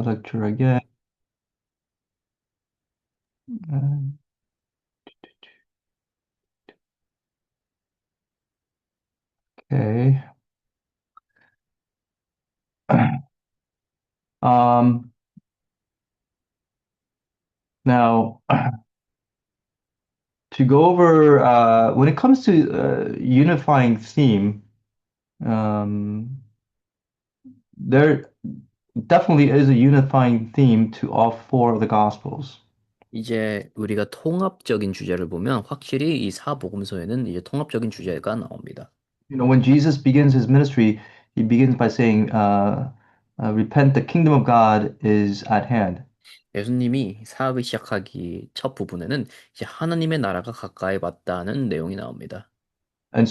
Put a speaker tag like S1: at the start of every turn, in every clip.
S1: lecture again. Uh, Okay. Um, Now, to go over when it comes to unifying theme, um, there definitely is a unifying theme to all four of the Gospels.
S2: 이제 우리가 통합적인 주제를 보면 확실히 이 사복음서에는 이제 통합적인 주제가 나옵니다.
S1: When Jesus begins his ministry, he begins by saying, "Repent, the kingdom of God is at hand."
S2: 예수님이 사역을 시작하기 첫 부분에는 이제 하나님의 나라가 가까이 왔다는 내용이 나옵니다.
S1: And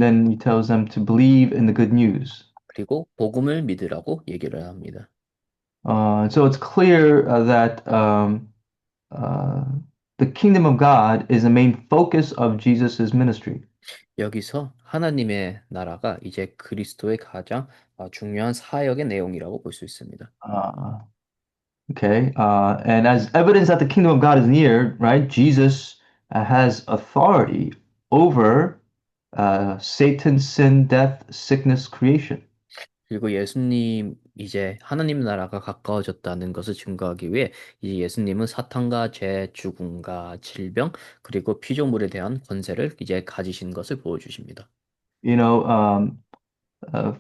S1: then he tells them to believe in the good news.
S2: 그리고 복음을 믿으라고 얘기를 합니다.
S1: So it's clear that uh, the kingdom of God is the main focus of Jesus's ministry.
S2: 여기서 하나님의 나라가 이제 그리스도의 가장 중요한 사역의 내용이라고 볼 수 있습니다.
S1: Uh, and as evidence that the kingdom of God is near, right? Jesus has authority over Satan, sin, death, sickness, creation.
S2: 그리고 예수님 이제 하나님 나라가 가까워졌다는 것을 증거하기 위해 이제 예수님은 사탄과 죄, 죽음과 질병, 그리고 피조물에 대한 권세를 이제 가지신 것을 보여주십니다.
S1: You know,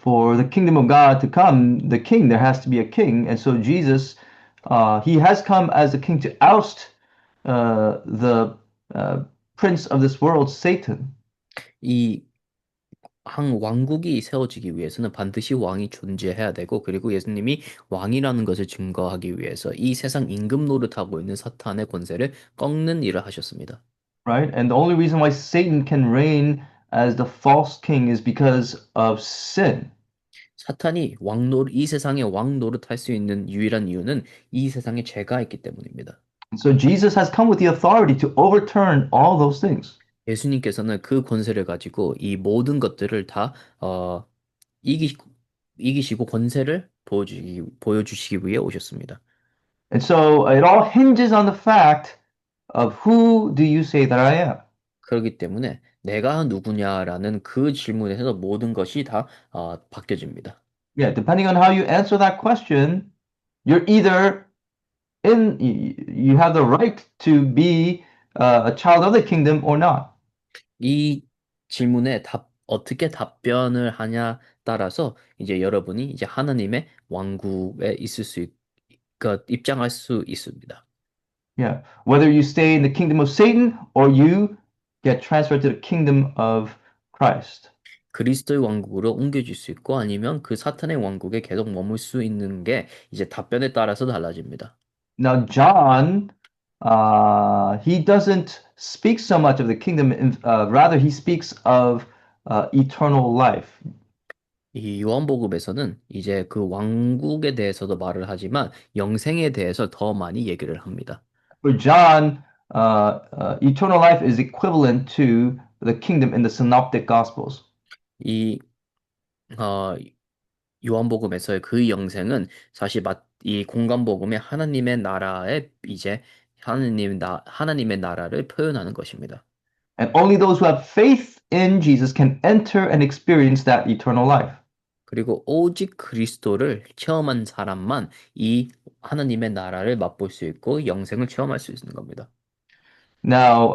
S1: for the kingdom of God to come, the king, there has to be a king. And so Jesus, he has come as a king to oust the uh, prince of this world, Satan.
S2: 이 한 왕국이 세워지기 위해서는 반드시 왕이 존재해야 되고, 그리고 예수님이 왕이라는 것을 증거하기 위해서 이 세상 임금 노릇하고 있는 사탄의 권세를 꺾는 일을 하셨습니다.
S1: Right? And the only reason why Satan can reign as the false king is because of sin.
S2: 사탄이 이 세상의 왕 노릇할 수 있는 유일한 이유는 이 세상에 죄가 있기 때문입니다.
S1: And so Jesus has come with the authority to overturn all those things.
S2: 예수님께서는 그 권세를 가지고 이 모든 것들을 다 이기, 이기시고 권세를 보여주시기 위해 오셨습니다.
S1: And so it all hinges on the fact of who do you say that I am?
S2: 그렇기 때문에 내가 누구냐라는 그 질문에서 모든 것이 다 바뀌어집니다.
S1: Yeah, depending on how you answer that question, you're either you have the right to be a child of the kingdom or not.
S2: 이 질문에 어떻게 답변을 하냐 따라서 이제 여러분이 이제 하나님의 왕국에 입장할 수 있습니다.
S1: Yeah, whether you stay in the kingdom of Satan or you get transferred to the kingdom of Christ.
S2: 그리스도의 왕국으로 옮겨질 수 있고 아니면 그 사탄의 왕국에 계속 머물 수 있는 게 이제 답변에 따라서 달라집니다.
S1: Now, John, he doesn't speak so much of the kingdom, rather, he speaks of eternal life.
S2: 이 요한복음에서는 이제 그 왕국에 대해서도 말을 하지만 영생에 대해서 더 많이 얘기를 합니다.
S1: For John, eternal life is equivalent to the kingdom in the synoptic gospels.
S2: 이 어, 요한복음에서의 그 영생은 사실 이 공간복음의 하나님의 나라의 이제 하나님의 나라를 표현하는 것입니다.
S1: And only those who have faith in Jesus can enter and experience that eternal life.
S2: 그리고 오직 그리스도를 체험한 사람만 이 하나님의 나라를 맛볼 수 있고 영생을 체험할 수 있는 겁니다.
S1: Now,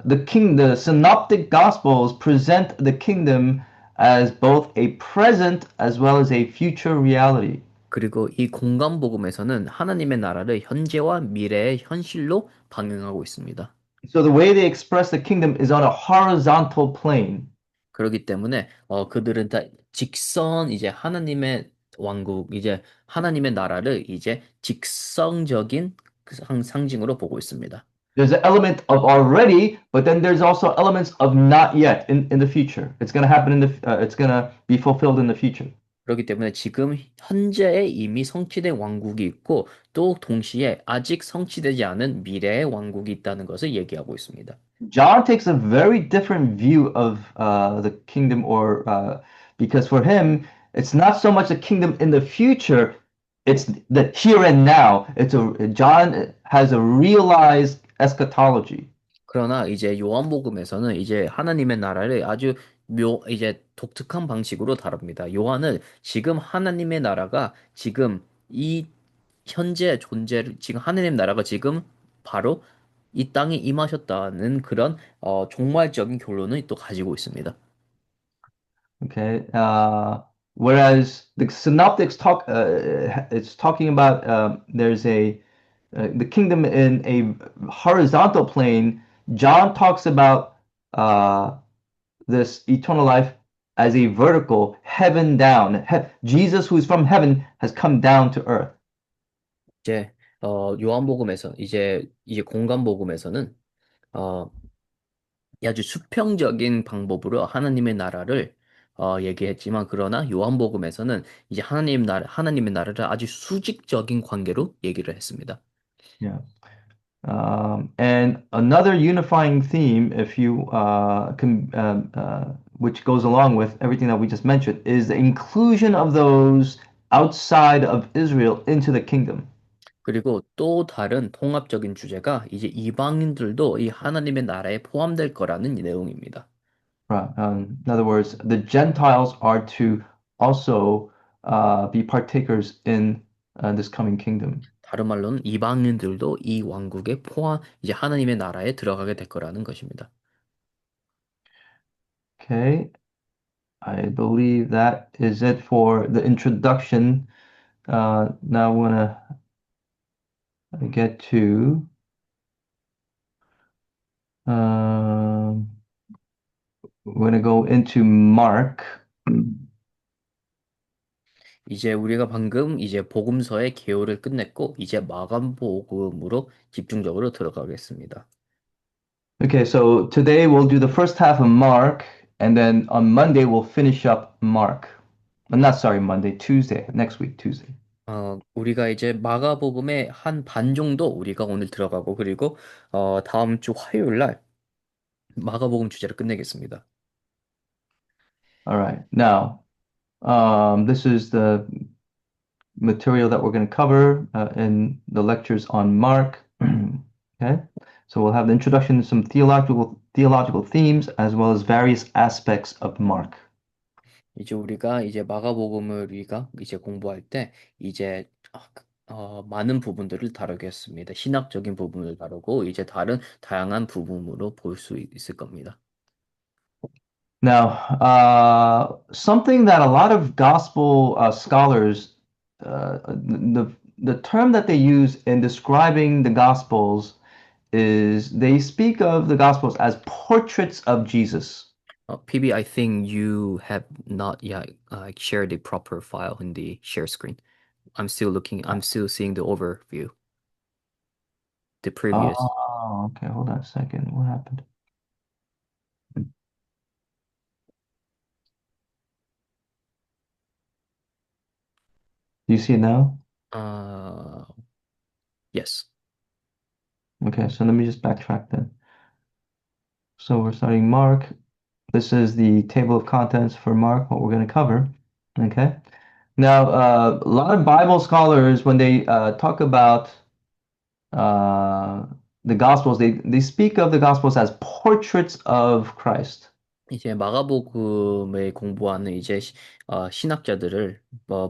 S1: the synoptic gospels present the kingdom as both a present as well as a future reality.
S2: 그리고 이 공간 복음에서는 하나님의 나라를 현재와 미래의 현실로 방영하고 있습니다.
S1: So the way they express the kingdom is on a horizontal plane.
S2: 그렇기 때문에 그들은 다 이제 하나님의 왕국, 이제 하나님의 나라를 이제 직성적인 그 상징으로 보고 있습니다.
S1: There's an element of already, but then there's also elements of not yet in the future. It's going to happen it's going to be fulfilled in the future.
S2: 그렇기 때문에 지금 현재에 이미 성취된 왕국이 있고 또 동시에 아직 성취되지 않은 미래의 왕국이 있다는 것을 얘기하고 있습니다.
S1: John takes a very different view of the kingdom, because for him, it's not so much a kingdom in the future, it's the here and now. It's a John has a realized eschatology.
S2: 그러나 이제 요한복음에서는 이제 하나님의 나라를 아주 이제 독특한 방식으로 다룹니다. 요한은 지금 하나님의 나라가 지금 이 현재 존재를 지금 하나님 나라가 지금 바로 이 땅에 임하셨다는 그런 종말적인 결론을 또 가지고 있습니다.
S1: Okay. Whereas the synoptics talk, it's talking about there's a the kingdom in a horizontal plane. John talks about this eternal life as a vertical, heaven down. Jesus, who is from heaven, has come down to earth.
S2: 이제 요한복음에서 이제 공간복음에서는 어, 이 아주 수평적인 방법으로 하나님의 나라를 얘기했지만 그러나 요한복음에서는 이제 하나님의 나라를 아주 수직적인 관계로 얘기를 했습니다.
S1: Yeah. And another unifying theme, if you which goes along with everything that we just mentioned, is the inclusion of those outside of Israel into the kingdom.
S2: 그리고 또 다른 통합적인 주제가 이제 이방인들도 이 하나님의 나라에 포함될 거라는 이 내용입니다.
S1: Right. In other words, the Gentiles are to also be partakers in this coming kingdom.
S2: 다른 말로는 이방인들도 이 왕국에 이제 하나님의 나라에 들어가게 될 거라는 것입니다.
S1: Okay, I believe that is it for the introduction. Now I want to get to um, we're going to go into Mark.
S2: 이제 우리가 방금 이제 복음서의 개요를 끝냈고 이제 마감복음으로 집중적으로 들어가겠습니다.
S1: Okay, so today we'll do the first half of Mark, and then on Monday we'll finish up Mark. I'm not sorry, Monday, Tuesday, next week, Tuesday.
S2: 우리가 이제 마가복음의 한 반 정도 우리가 오늘 들어가고 그리고 다음 주 화요일 날 마가복음 주제를 끝내겠습니다.
S1: All right. Now, this is the material that we're going to cover in the lectures on Mark. Okay, so we'll have the introduction, some theological themes, as well as various aspects of Mark.
S2: 이제 우리가 이제 마가복음을 우리가 이제 공부할 때 이제 많은 부분들을 다루겠습니다. 신학적인 부분을 다루고 이제 다른 다양한 부분으로 볼 수 있을 겁니다.
S1: Now, something that a lot of gospel scholars, the term that they use in describing the gospels is they speak of the gospels as portraits of Jesus.
S2: PB, I think you have not yet shared the proper file in the share screen. I'm still seeing the overview, the previous.
S1: Oh, okay. Hold on a second. What happened? Do you see it now?
S2: Uh, yes.
S1: Okay, so let me just backtrack then. So we're starting Mark. This is the table of contents for Mark, what we're going to cover. Okay. Now, a lot of Bible scholars, when they talk about uh, the Gospels, they speak of the Gospels as portraits of Christ.
S2: 이제 마가복음을 공부하는 이제 신학자들을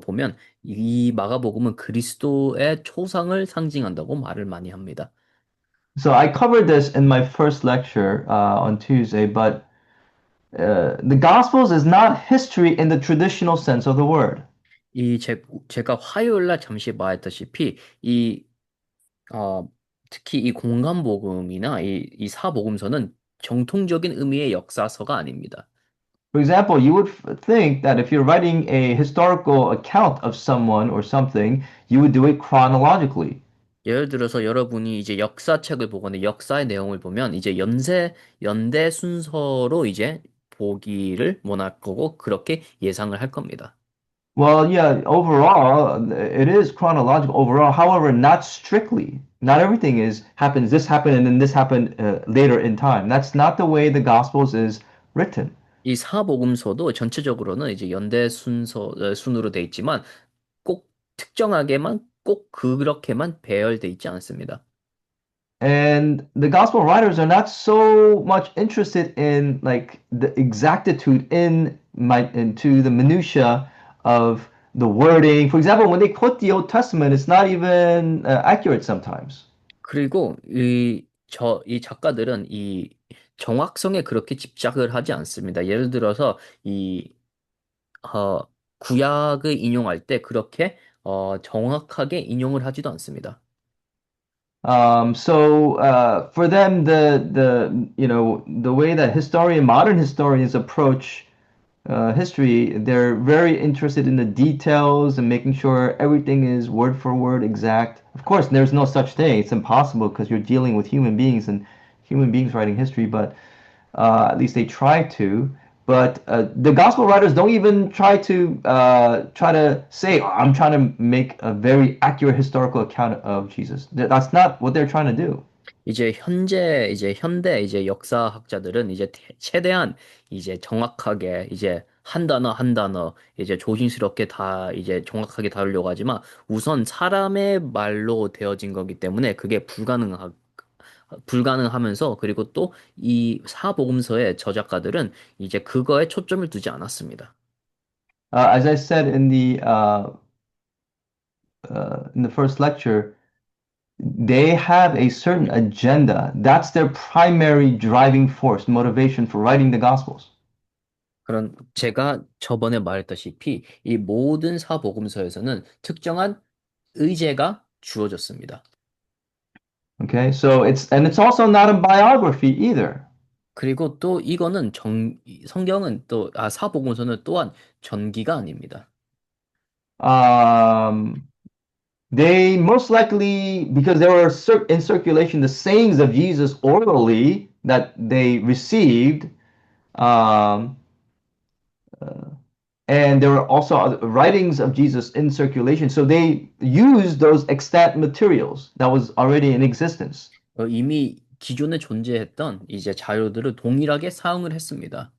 S2: 보면 이 마가복음은 그리스도의 초상을 상징한다고 말을 많이 합니다.
S1: So I covered this in my first lecture on Tuesday, but the Gospels is not history in the traditional sense of the word.
S2: 제가 화요일 날 잠시 말했다시피 특히 이 공간복음이나 이 사복음서는 정통적인 의미의 역사서가 아닙니다.
S1: For example, you would think that if you're writing a historical account of someone or something, you would do it chronologically.
S2: 예를 들어서 여러분이 이제 역사책을 보거나 역사의 내용을 보면 이제 연대 순서로 이제 보기를 원할 거고 그렇게 예상을 할 겁니다.
S1: Well, yeah, overall, it is chronological overall. However, not strictly. Not everything this happened and then this happened later in time. That's not the way the Gospels is written.
S2: 이 사복음서도 전체적으로는 이제 연대 순으로 돼 있지만 꼭 특정하게만 꼭 그렇게만 배열돼 있지 않습니다.
S1: And the gospel writers are not so much interested in like the exactitude in my into the minutia of the wording. For example, when they quote the Old Testament, it's not even accurate sometimes.
S2: 그리고 이 작가들은 이 정확성에 그렇게 집착을 하지 않습니다. 예를 들어서 어, 구약을 인용할 때 그렇게 정확하게 인용을 하지도 않습니다.
S1: So for them, the you know the way that modern historians approach history, they're very interested in the details and making sure everything is word for word exact. Of course, there's no such thing. It's impossible because you're dealing with human beings and human beings writing history, but at least they try to. But the gospel writers don't even try to say, "Oh, I'm trying to make a very accurate historical account of Jesus." That's not what they're trying to do.
S2: 이제 현대 이제 역사학자들은 이제 최대한 이제 정확하게 이제 한 단어 한 단어 이제 조심스럽게 다 이제 정확하게 다루려고 하지만 우선 사람의 말로 되어진 거기 때문에 그게 불가능하면서 그리고 또 이 사복음서의 저작가들은 이제 그거에 초점을 두지 않았습니다.
S1: As I said in the first lecture, they have a certain agenda. That's their primary driving force, motivation for writing the Gospels.
S2: 그런 제가 저번에 말했다시피 이 모든 사복음서에서는 특정한 의제가 주어졌습니다.
S1: Okay, so it's also not a biography either.
S2: 그리고 또 이거는 성경은 또, 사복음서는 또한 전기가 아닙니다.
S1: Um, they most likely, because there were in circulation the sayings of Jesus orally that they received, um, and there were also other writings of Jesus in circulation. So they used those extant materials that was already in existence.
S2: 이미 기존에 존재했던 이제 자료들을 동일하게 사용을 했습니다.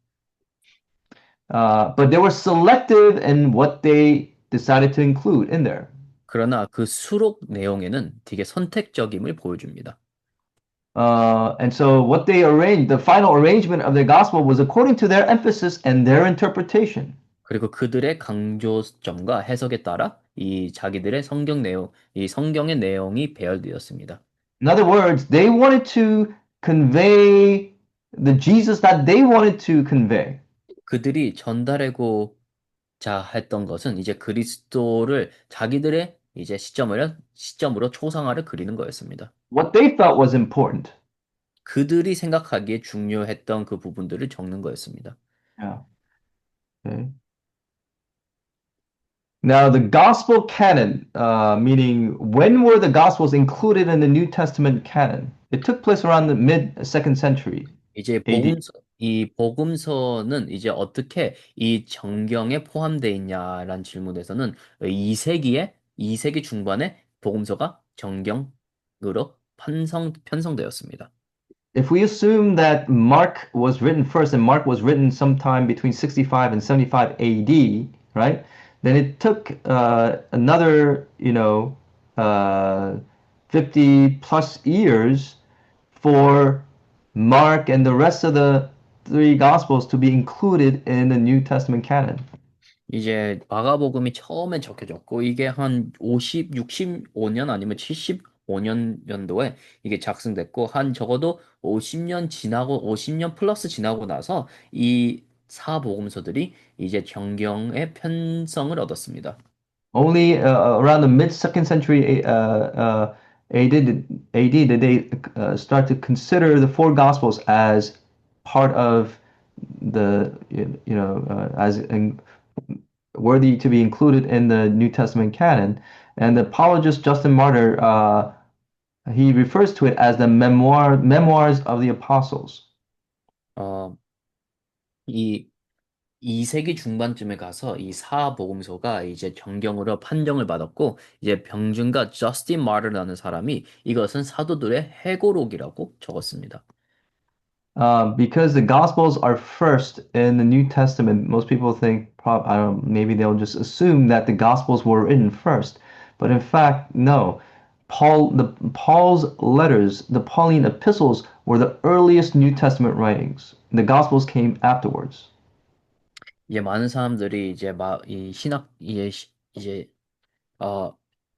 S1: But they were selective in what they decided to include in there.
S2: 그러나 그 수록 내용에는 되게 선택적임을 보여줍니다.
S1: And so what they arranged, the final arrangement of their gospel was according to their emphasis and their interpretation.
S2: 그리고 그들의 강조점과 해석에 따라 이 자기들의 이 성경의 내용이 배열되었습니다.
S1: In other words, they wanted to convey the Jesus that they wanted to convey.
S2: 그들이 전달하고자 했던 것은 이제 그리스도를 자기들의 이제 시점으로 초상화를 그리는 거였습니다.
S1: What they felt was important.
S2: 그들이 생각하기에 중요했던 그 부분들을 적는 거였습니다.
S1: Yeah. Okay. Now, the gospel canon, meaning when were the gospels included in the New Testament canon? It took place around the mid second century
S2: 이제
S1: AD.
S2: 이 복음서는 이제 어떻게 이 정경에 포함되어 있냐라는 질문에서는 2세기 중반에 복음서가 정경으로 편성되었습니다.
S1: If we assume that Mark was written first and Mark was written sometime between 65 and 75 AD, right? Then it took another, 50 plus years for Mark and the rest of the three Gospels to be included in the New Testament canon.
S2: 이제 마가복음이 처음에 적혀졌고 이게 한 65년 아니면 75년 연도에 이게 작성됐고 한 적어도 50년 플러스 지나고 나서 이 사복음서들이 이제 정경의 편성을 얻었습니다.
S1: Only around the mid second century AD did they start to consider the four Gospels as part of as worthy to be included in the New Testament canon. And the apologist Justin Martyr, he refers to it as the memoirs of the apostles.
S2: 어, 이 2세기 중반쯤에 가서 이 사복음서가 이제 정경으로 판정을 받았고 이제 병준가 저스틴 마르라는 사람이 이것은 사도들의 해고록이라고 적었습니다.
S1: Because the Gospels are first in the New Testament, most people think, I don't know, maybe they'll just assume that the Gospels were written first. But in fact, no. Paul's letters, the Pauline epistles, were the earliest New Testament writings. The Gospels came afterwards.
S2: 이제 많은 사람들이 이제 이 신학 이제 어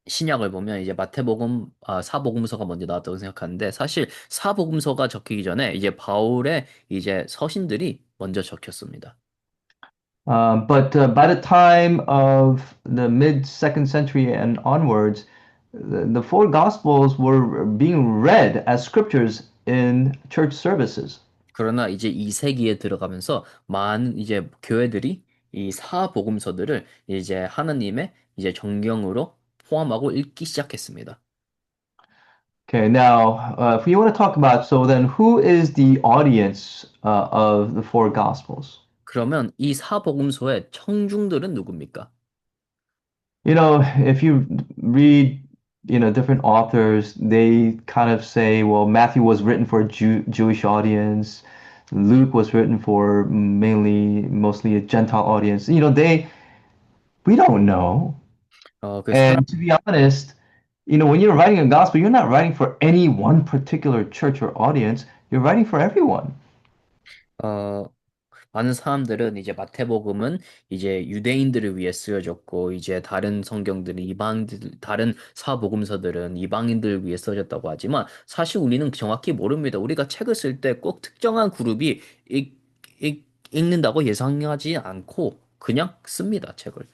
S2: 신약을 보면 이제 마태복음 사복음서가 먼저 나왔다고 생각하는데 사실 사복음서가 적히기 전에 이제 바울의 이제 서신들이 먼저 적혔습니다.
S1: But by the time of the mid second century and onwards, the four Gospels were being read as scriptures in church services.
S2: 그러나 이제 2세기에 들어가면서 많은 이제 교회들이 이 사복음서들을 이제 하나님의 이제 정경으로 포함하고 읽기 시작했습니다.
S1: Okay, now if we want to talk about, so then who is the audience of the four Gospels?
S2: 그러면 이 사복음서의 청중들은 누굽니까?
S1: You know, if you read, different authors, they kind of say, well, Matthew was written for a Jewish audience. Luke was written for mostly a Gentile audience. We don't know.
S2: 그 사람
S1: And to be honest, when you're writing a gospel, you're not writing for any one particular church or audience. You're writing for everyone.
S2: 어 많은 사람들은 이제 마태복음은 이제 유대인들을 위해 쓰여졌고 이제 다른 성경들은 다른 사복음서들은 이방인들을 위해 써졌다고 하지만 사실 우리는 정확히 모릅니다. 우리가 책을 쓸 때 꼭 특정한 그룹이 읽는다고 예상하지 않고 그냥 씁니다, 책을.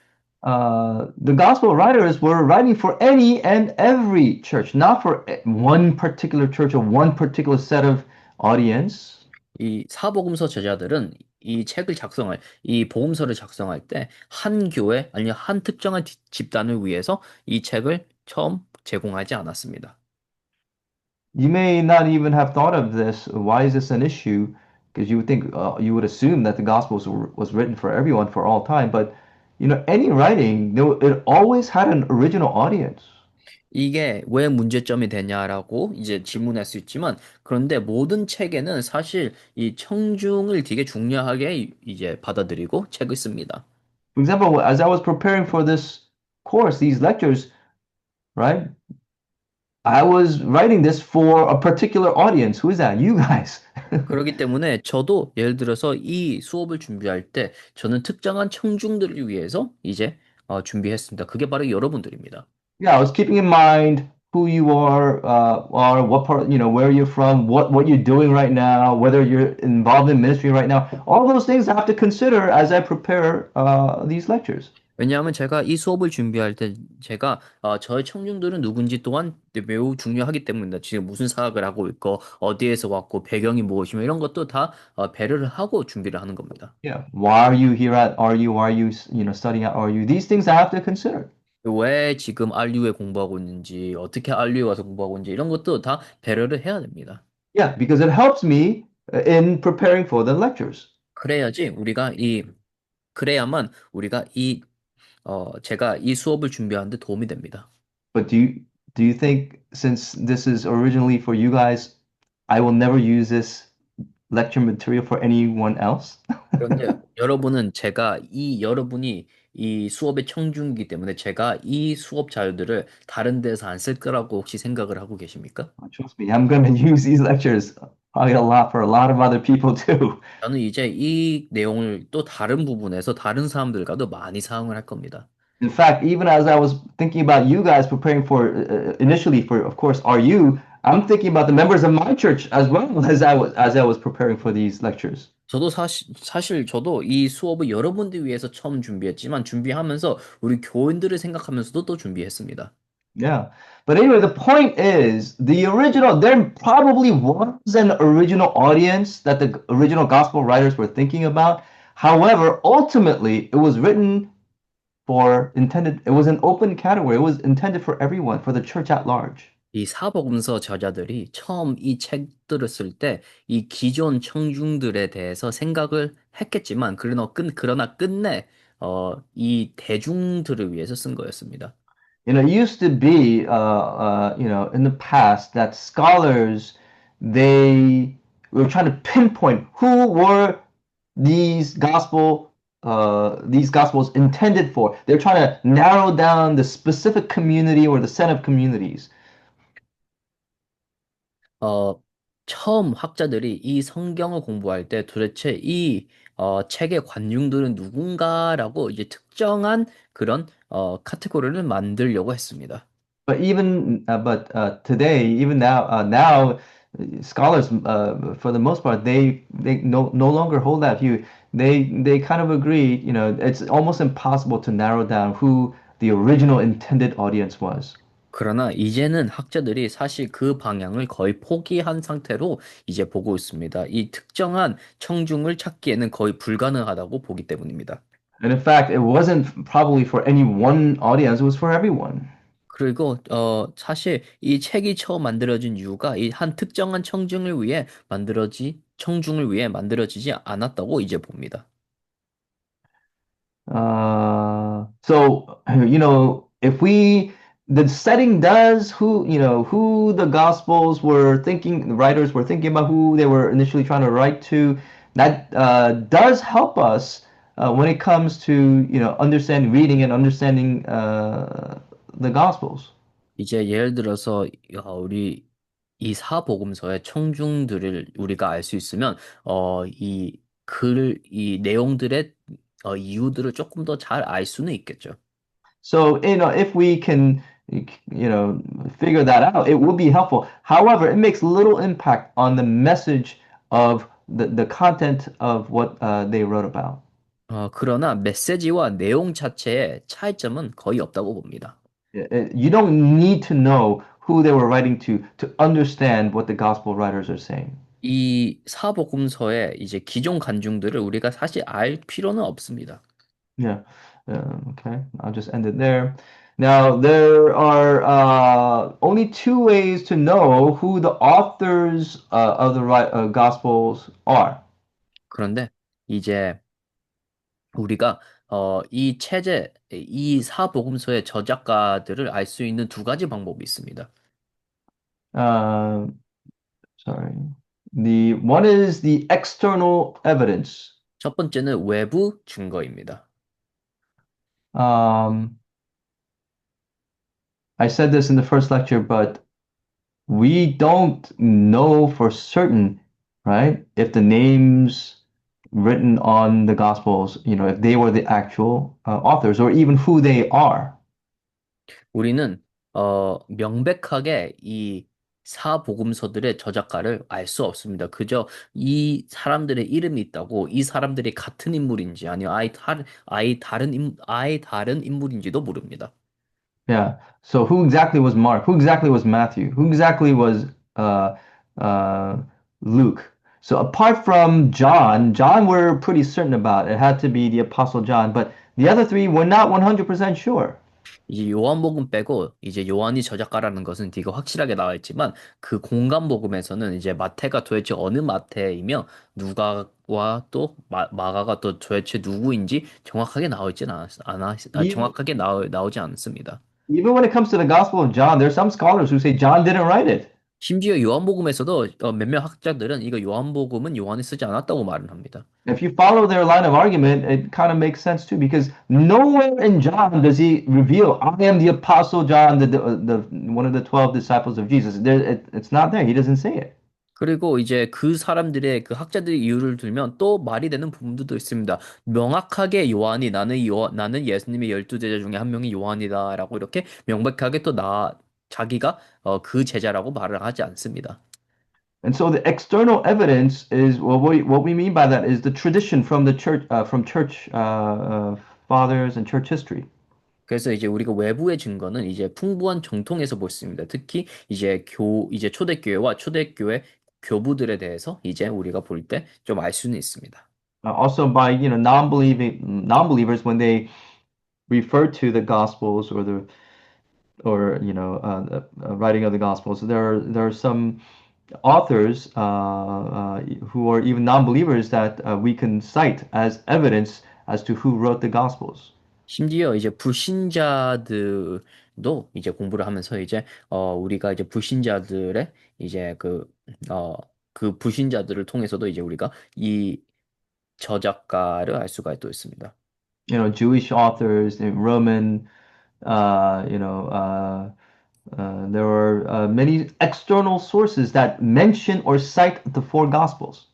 S1: The gospel writers were writing for any and every church, not for one particular church or one particular set of audience.
S2: 이 사복음서 저자들은 이 복음서를 작성할 때 한 교회 아니면 한 특정한 집단을 위해서 이 책을 처음 제공하지 않았습니다.
S1: You may not even have thought of this. Why is this an issue? Because you would assume that the Gospels was written for everyone for all time. But any writing, it always had an original audience.
S2: 이게 왜 문제점이 되냐라고 이제 질문할 수 있지만 그런데 모든 책에는 사실 이 청중을 되게 중요하게 이제 받아들이고 책을 씁니다.
S1: For example, as I was preparing for this course, these lectures, right? I was writing this for a particular audience. Who is that? You guys.
S2: 그렇기 때문에 저도 예를 들어서 이 수업을 준비할 때 저는 특정한 청중들을 위해서 이제 준비했습니다. 그게 바로 여러분들입니다.
S1: Yeah, I was keeping in mind who you are, or what part, where you're from, what you're doing right now, whether you're involved in ministry right now. All those things I have to consider as I prepare these lectures.
S2: 왜냐하면 제가 이 수업을 준비할 때 제가 저의 청중들은 누군지 또한 매우 중요하기 때문입니다. 지금 무슨 사역을 하고 있고 어디에서 왔고 배경이 무엇이며 이런 것도 다 배려를 하고 준비를 하는 겁니다.
S1: Yeah. Why are you here at RU? Why are you, studying at RU? These things I have to consider.
S2: 왜 지금 RU에 공부하고 있는지 어떻게 RU에 와서 공부하고 있는지 이런 것도 다 배려를 해야 됩니다.
S1: Yeah, because it helps me in preparing for the lectures.
S2: 그래야지 그래야만 우리가 제가 이 수업을 준비하는데 도움이 됩니다.
S1: But do you think since this is originally for you guys, I will never use this lecture material for anyone else?
S2: 그런데 여러분이 이 수업의 청중이기 때문에 제가 이 수업 자료들을 다른 데서 안 쓸 거라고 혹시 생각을 하고 계십니까?
S1: Trust me, I'm going to use these lectures probably a lot for a lot of other people too.
S2: 저는 이제 이 내용을 또 다른 부분에서 다른 사람들과도 많이 사용을 할 겁니다.
S1: In fact, even as I was thinking about you guys preparing for initially for, of course, RU, I'm thinking about the members of my church as well as I was preparing for these lectures.
S2: 저도 사실 저도 이 수업을 여러분들 위해서 처음 준비했지만 준비하면서 우리 교인들을 생각하면서도 또 준비했습니다.
S1: Yeah. But anyway, the point is there probably was an original audience that the original gospel writers were thinking about. However, ultimately, it was an open category. It was intended for everyone, for the church at large.
S2: 이 사복음서 저자들이 처음 이 책들을 쓸 때 이 기존 청중들에 대해서 생각을 했겠지만 그러나 끝내 이 대중들을 위해서 쓴 거였습니다.
S1: It used to be, in the past that scholars, they were trying to pinpoint who were these gospel these gospels intended for. They're trying to narrow down the specific community or the set of communities.
S2: 어, 처음 학자들이 이 성경을 공부할 때 도대체 이 책의 관중들은 누군가라고 이제 특정한 그런 카테고리를 만들려고 했습니다.
S1: But today, even now scholars, for the most part, they no longer hold that view. They kind of agree, it's almost impossible to narrow down who the original intended audience was.
S2: 그러나 이제는 학자들이 사실 그 방향을 거의 포기한 상태로 이제 보고 있습니다. 이 특정한 청중을 찾기에는 거의 불가능하다고 보기 때문입니다.
S1: And in fact, it wasn't probably for any one audience, it was for everyone.
S2: 그리고 사실 이 책이 처음 만들어진 이유가 이 한 특정한 청중을 위해 만들어지지 않았다고 이제 봅니다.
S1: If the setting does who the Gospels were thinking, the writers were thinking about who they were initially trying to write to, that does help us when it comes to, understanding, reading and understanding the Gospels.
S2: 이제 예를 들어서 우리 이 사복음서의 청중들을 우리가 알 수 있으면 이 내용들의 이유들을 조금 더 잘 알 수는 있겠죠.
S1: So, if we can, figure that out, it will be helpful. However, it makes little impact on the message of the content of what they wrote about.
S2: 그러나 메시지와 내용 자체의 차이점은 거의 없다고 봅니다.
S1: You don't need to know who they were writing to understand what the gospel writers are saying.
S2: 이 사복음서의 이제 기존 간증들을 우리가 사실 알 필요는 없습니다.
S1: Yeah. Okay. I'll just end it there. Now, there are only two ways to know who the authors of the Gospels are.
S2: 그런데 이제 우리가 이 사복음서의 저작가들을 알 수 있는 두 가지 방법이 있습니다.
S1: Uh, sorry. The one is the external evidence.
S2: 첫 번째는 외부 증거입니다.
S1: Um, I said this in the first lecture, but we don't know for certain, right? If the names written on the Gospels, if they were the actual authors or even who they are.
S2: 우리는 명백하게 이 사복음서들의 저작가를 알 수 없습니다. 그저 이 사람들의 이름이 있다고 이 사람들이 같은 인물인지 아니면 아예 다른 인물인지도 모릅니다.
S1: Yeah. So who exactly was Mark? Who exactly was Matthew? Who exactly was uh, uh, Luke? So apart from John, John we're pretty certain about. It had to be the Apostle John, but the other three we're not 100% sure.
S2: 이제 요한복음 빼고 이제 요한이 저작가라는 것은 뒤가 확실하게 나와 있지만 그 공간복음에서는 이제 마태가 도대체 어느 마태이며 누가와 또 마가가 또 도대체 누구인지 정확하게 나와 있지는
S1: Even,
S2: 정확하게 나오지 않습니다.
S1: even when it comes to the Gospel of John, there's some scholars who say John didn't write it.
S2: 심지어 요한복음에서도 몇몇 학자들은 이거 요한복음은 요한이 쓰지 않았다고 말을 합니다.
S1: If you follow their line of argument, it kind of makes sense too, because nowhere in John does he reveal, I am the Apostle John, the one of the 12 disciples of Jesus. It's not there. He doesn't say it.
S2: 그리고 이제 그 사람들의 그 학자들의 이유를 들면 또 말이 되는 부분도 있습니다. 명확하게 요한이 나는 예수님의 12제자 중에 한 명이 요한이다라고 이렇게 명백하게 또 자기가 그 제자라고 말을 하지 않습니다.
S1: And so the external evidence is what we mean by that is the tradition from the church, from church fathers and church history.
S2: 그래서 이제 우리가 외부의 증거는 이제 풍부한 정통에서 볼 수 있습니다. 특히 이제 초대교회와 초대교회 교부들에 대해서 이제 우리가 볼 때 좀 알 수는 있습니다.
S1: Also by non-believers when they refer to the Gospels or the writing of the Gospels. There are some authors who are even non-believers that we can cite as evidence as to who wrote the Gospels.
S2: 심지어 이제 불신자들도 이제 공부를 하면서 이제 우리가 이제 불신자들의 이제 그 불신자들을 통해서도 이제 우리가 이 저작가를 알 수가 또 있습니다.
S1: You know, Jewish authors, Roman, you know, there are many external sources that mention or cite the four Gospels.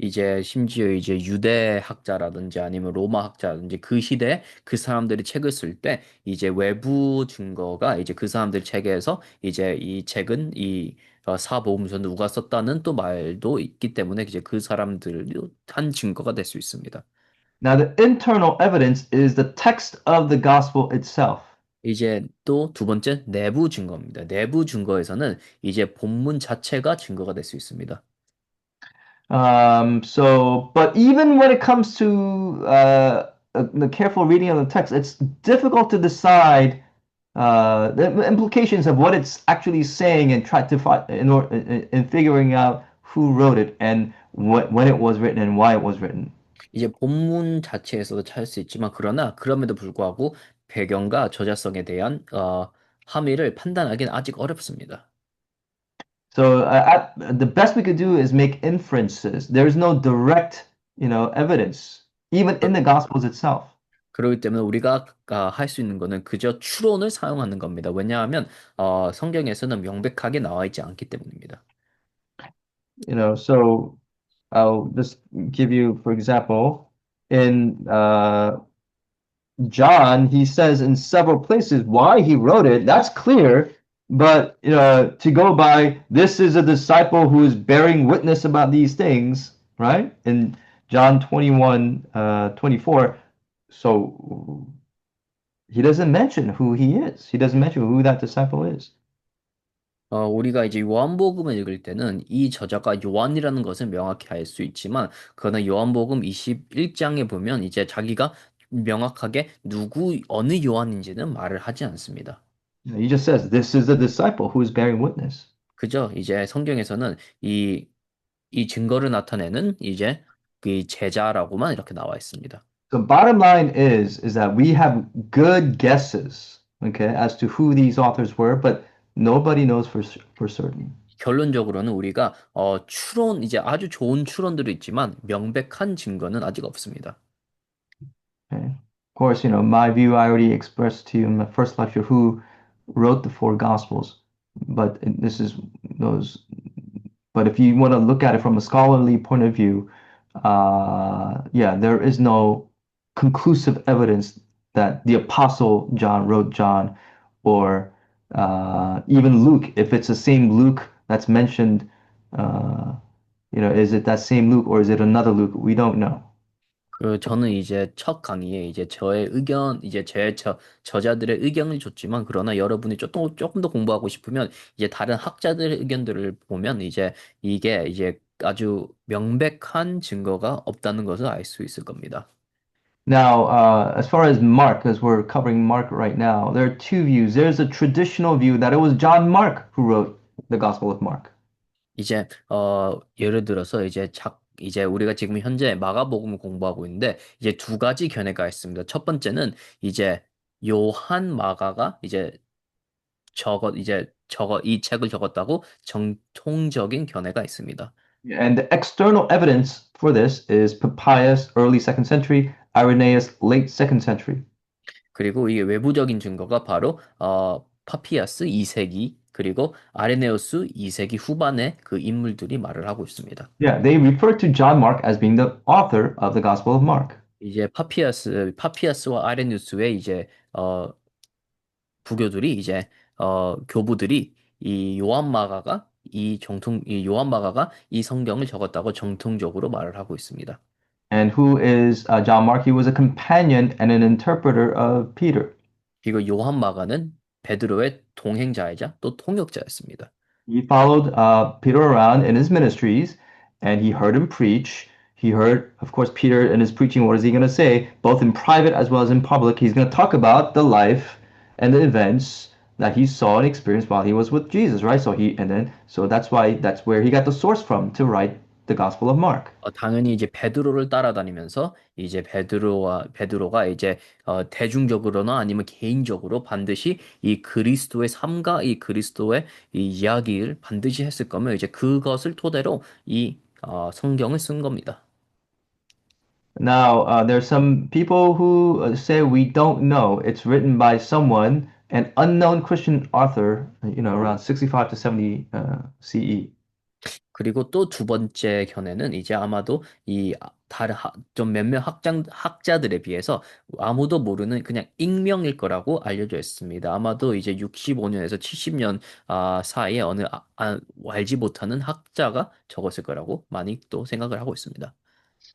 S2: 이제 심지어 이제 유대 학자라든지 아니면 로마 학자라든지 그 시대 그 사람들이 책을 쓸 때 이제 외부 증거가 이제 그 사람들 책에서 이제 이 책은 이 사복음서 누가 썼다는 또 말도 있기 때문에 이제 그 사람들이 한 증거가 될 수 있습니다.
S1: Now, the internal evidence is the text of the Gospel itself.
S2: 이제 또 두 번째 내부 증거입니다. 내부 증거에서는 이제 본문 자체가 증거가 될 수 있습니다.
S1: But even when it comes to the careful reading of the text, it's difficult to decide the implications of what it's actually saying and try to find in figuring out who wrote it and when it was written and why it was written.
S2: 이제 본문 자체에서도 찾을 수 있지만 그러나 그럼에도 불구하고 배경과 저자성에 대한 함의를 판단하기는 아직 어렵습니다.
S1: So the best we could do is make inferences. There's no direct, evidence, even in the Gospels itself.
S2: 그렇기 때문에 우리가 할 수 있는 거는 그저 추론을 사용하는 겁니다. 왜냐하면 성경에서는 명백하게 나와 있지 않기 때문입니다.
S1: So I'll just give you, for example, in John, he says in several places why he wrote it. That's clear. But to go by, this is a disciple who is bearing witness about these things, right? In John 21, 24. So he doesn't mention who he is. He doesn't mention who that disciple is.
S2: 우리가 이제 요한복음을 읽을 때는 이 저자가 요한이라는 것을 명확히 알 수 있지만, 그러나 요한복음 21장에 보면 이제 자기가 명확하게 어느 요한인지는 말을 하지 않습니다.
S1: He just says, this is the disciple who is bearing witness.
S2: 그죠? 이제 성경에서는 이 증거를 나타내는 이제 그 제자라고만 이렇게 나와 있습니다.
S1: So bottom line is that we have good guesses, okay, as to who these authors were, but nobody knows for certain.
S2: 결론적으로는 우리가 이제 아주 좋은 추론들이 있지만 명백한 증거는 아직 없습니다.
S1: Okay. Of course, my view I already expressed to you in my first lecture who wrote the four gospels, but this is those. But if you want to look at it from a scholarly point of view, yeah, there is no conclusive evidence that the apostle John wrote John, or even Luke. If it's the same Luke that's mentioned, uh, is it that same Luke or is it another Luke? We don't know.
S2: 저는 이제 첫 강의에 이제 저의 의견, 이제 저자들의 의견을 줬지만, 그러나 여러분이 조금 더 공부하고 싶으면 이제 다른 학자들의 의견들을 보면 이제 이게 이제 아주 명백한 증거가 없다는 것을 알 수 있을 겁니다.
S1: Now, as far as Mark, as we're covering Mark right now, there are two views. There's a traditional view that it was John Mark who wrote the Gospel of Mark.
S2: 이제 예를 들어서 이제 우리가 지금 현재 마가복음을 공부하고 있는데 이제 두 가지 견해가 있습니다. 첫 번째는 이제 요한 마가가 이제 이 책을 적었다고 정통적인 견해가 있습니다.
S1: And the external evidence for this is Papias, early second century, Irenaeus, late second century.
S2: 그리고 이게 외부적인 증거가 바로 파피아스 2세기 그리고 아레네우스 2세기 후반의 그 인물들이 말을 하고 있습니다.
S1: Yeah, they refer to John Mark as being the author of the Gospel of Mark.
S2: 이제 파피아스와 아레누스의 이제 부교들이 이제 교부들이 이 요한 마가가 이 성경을 적었다고 정통적으로 말을 하고 있습니다.
S1: And who is John Mark? He was a companion and an interpreter of Peter.
S2: 그리고 요한 마가는 베드로의 동행자이자 또 통역자였습니다.
S1: He followed Peter around in his ministries and he heard him preach. He heard, of course, Peter in his preaching. What is he going to say? Both in private as well as in public. He's going to talk about the life and the events that he saw and experienced while he was with Jesus, right? So that's where he got the source from to write the Gospel of Mark.
S2: 당연히 이제 베드로를 따라다니면서 이제 베드로가 이제 대중적으로나 아니면 개인적으로 반드시 이 그리스도의 삶과 이 그리스도의 이 이야기를 반드시 했을 거면 이제 그것을 토대로 이 성경을 쓴 겁니다.
S1: Now, there's some people who say we don't know. It's written by someone, an unknown Christian author, around 65 to 70 CE.
S2: 그리고 또 두 번째 견해는 이제 아마도 이 다른 좀 몇몇 학자들에 비해서 아무도 모르는 그냥 익명일 거라고 알려져 있습니다. 아마도 이제 65년에서 70년 사이에 어느 알지 못하는 학자가 적었을 거라고 많이 또 생각을 하고 있습니다.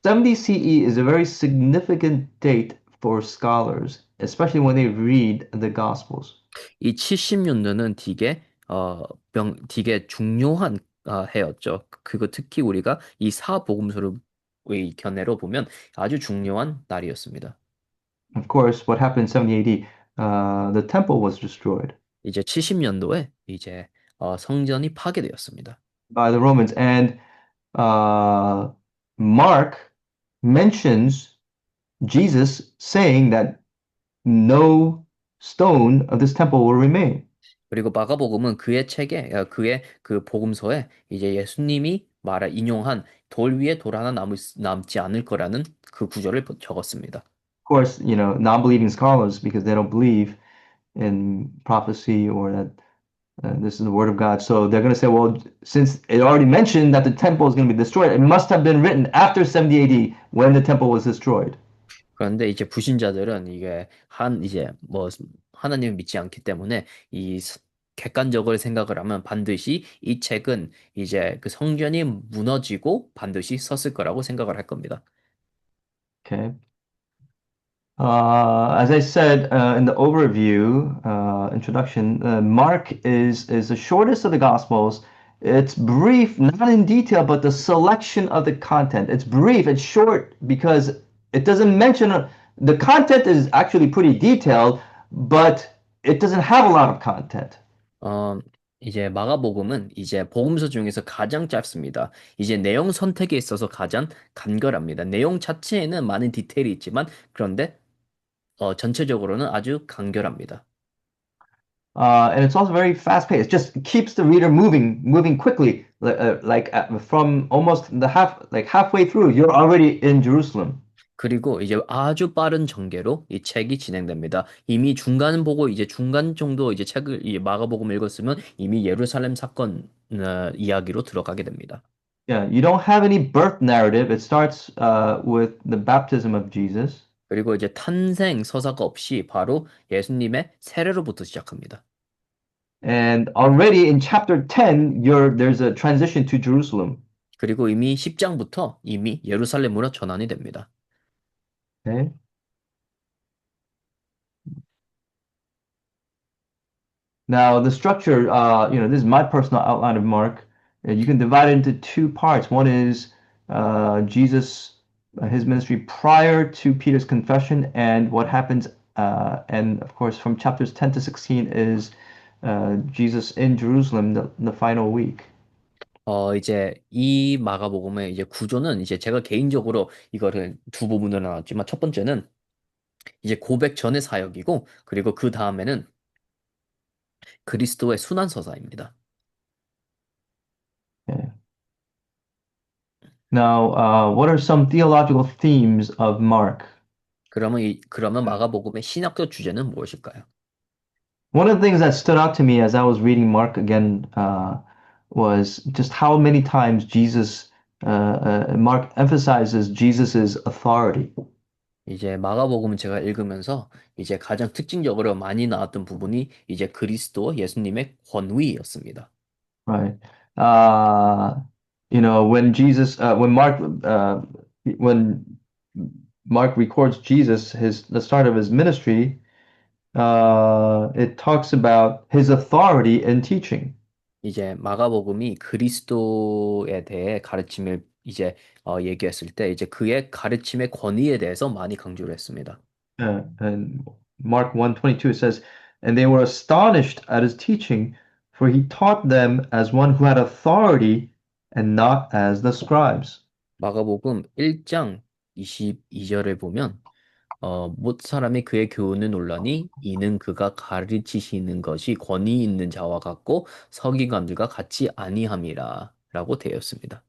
S1: 70 CE is a very significant date for scholars, especially when they read the Gospels.
S2: 이 70년도는 되게 중요한 해였죠. 그거 특히 우리가 이 사복음서의 견해로 보면 아주 중요한 날이었습니다.
S1: Of course, what happened in 70 AD? The temple was destroyed
S2: 이제 70년도에 이제 성전이 파괴되었습니다.
S1: by the Romans, and uh, Mark mentions Jesus saying that no stone of this temple will remain.
S2: 그리고 마가복음은 그의 책에 그의 그 복음서에 이제 예수님이 인용한 돌 위에 돌 하나 남지 않을 거라는 그 구절을 적었습니다.
S1: Of course, non-believing scholars, because they don't believe in prophecy or that this is the word of God. So they're going to say, well, since it already mentioned that the temple is going to be destroyed, it must have been written after 70 AD when the temple was destroyed.
S2: 그런데 이제 불신자들은 이게 이제 뭐 하나님을 믿지 않기 때문에 객관적으로 생각을 하면 반드시 이 책은 이제 그 성전이 무너지고 반드시 썼을 거라고 생각을 할 겁니다.
S1: Okay. As I said in the overview introduction, Mark is the shortest of the Gospels. It's brief, not in detail, but the selection of the content. It's brief, it's short because it doesn't mention the content is actually pretty detailed, but it doesn't have a lot of content.
S2: 어, 이제 마가복음은 이제 복음서 중에서 가장 짧습니다. 이제 내용 선택에 있어서 가장 간결합니다. 내용 자체에는 많은 디테일이 있지만 그런데 전체적으로는 아주 간결합니다.
S1: And it's also very fast paced. It just keeps the reader moving quickly. From almost like halfway through, you're already in Jerusalem.
S2: 그리고 이제 아주 빠른 전개로 이 책이 진행됩니다. 이미 중간 보고 이제 중간 정도 이제 책을 이 마가복음 읽었으면 이미 예루살렘 사건 이야기로 들어가게 됩니다.
S1: Yeah, you don't have any birth narrative. It starts with the baptism of Jesus.
S2: 그리고 이제 탄생 서사가 없이 바로 예수님의 세례로부터 시작합니다.
S1: And already in chapter 10, there's a transition to Jerusalem.
S2: 그리고 이미 10장부터 이미 예루살렘으로 전환이 됩니다.
S1: Okay. Now the structure, this is my personal outline of Mark. You can divide it into two parts. One is Jesus, his ministry prior to Peter's confession, and what happens. And of course, from chapters 10 to 16 is Jesus in Jerusalem, the final week.
S2: 이제 이 마가복음의 이제 구조는 이제 제가 개인적으로 이거를 두 부분으로 나눴지만 첫 번째는 이제 고백 전의 사역이고 그리고 그 다음에는 그리스도의 순환서사입니다.
S1: Okay. Now, what are some theological themes of Mark?
S2: 그러면 마가복음의 신학적 주제는 무엇일까요?
S1: One of the things that stood out to me as I was reading Mark again was just how many times Mark emphasizes Jesus's authority.
S2: 이제 마가복음은 제가 읽으면서 이제 가장 특징적으로 많이 나왔던 부분이 이제 그리스도 예수님의 권위였습니다.
S1: Right. Uh, when Mark records the start of his ministry, it talks about his authority in teaching.
S2: 이제 마가복음이 그리스도에 대해 가르침을 이제 얘기했을 때 이제 그의 가르침의 권위에 대해서 많이 강조를 했습니다.
S1: And Mark 1:22 it says, and they were astonished at his teaching, for he taught them as one who had authority and not as the scribes.
S2: 마가복음 1장 22절을 보면 못 사람이 그의 교훈을 논라니 이는 그가 가르치시는 것이 권위 있는 자와 같고 서기관들과 같이 아니함이라 라고 되어 있습니다.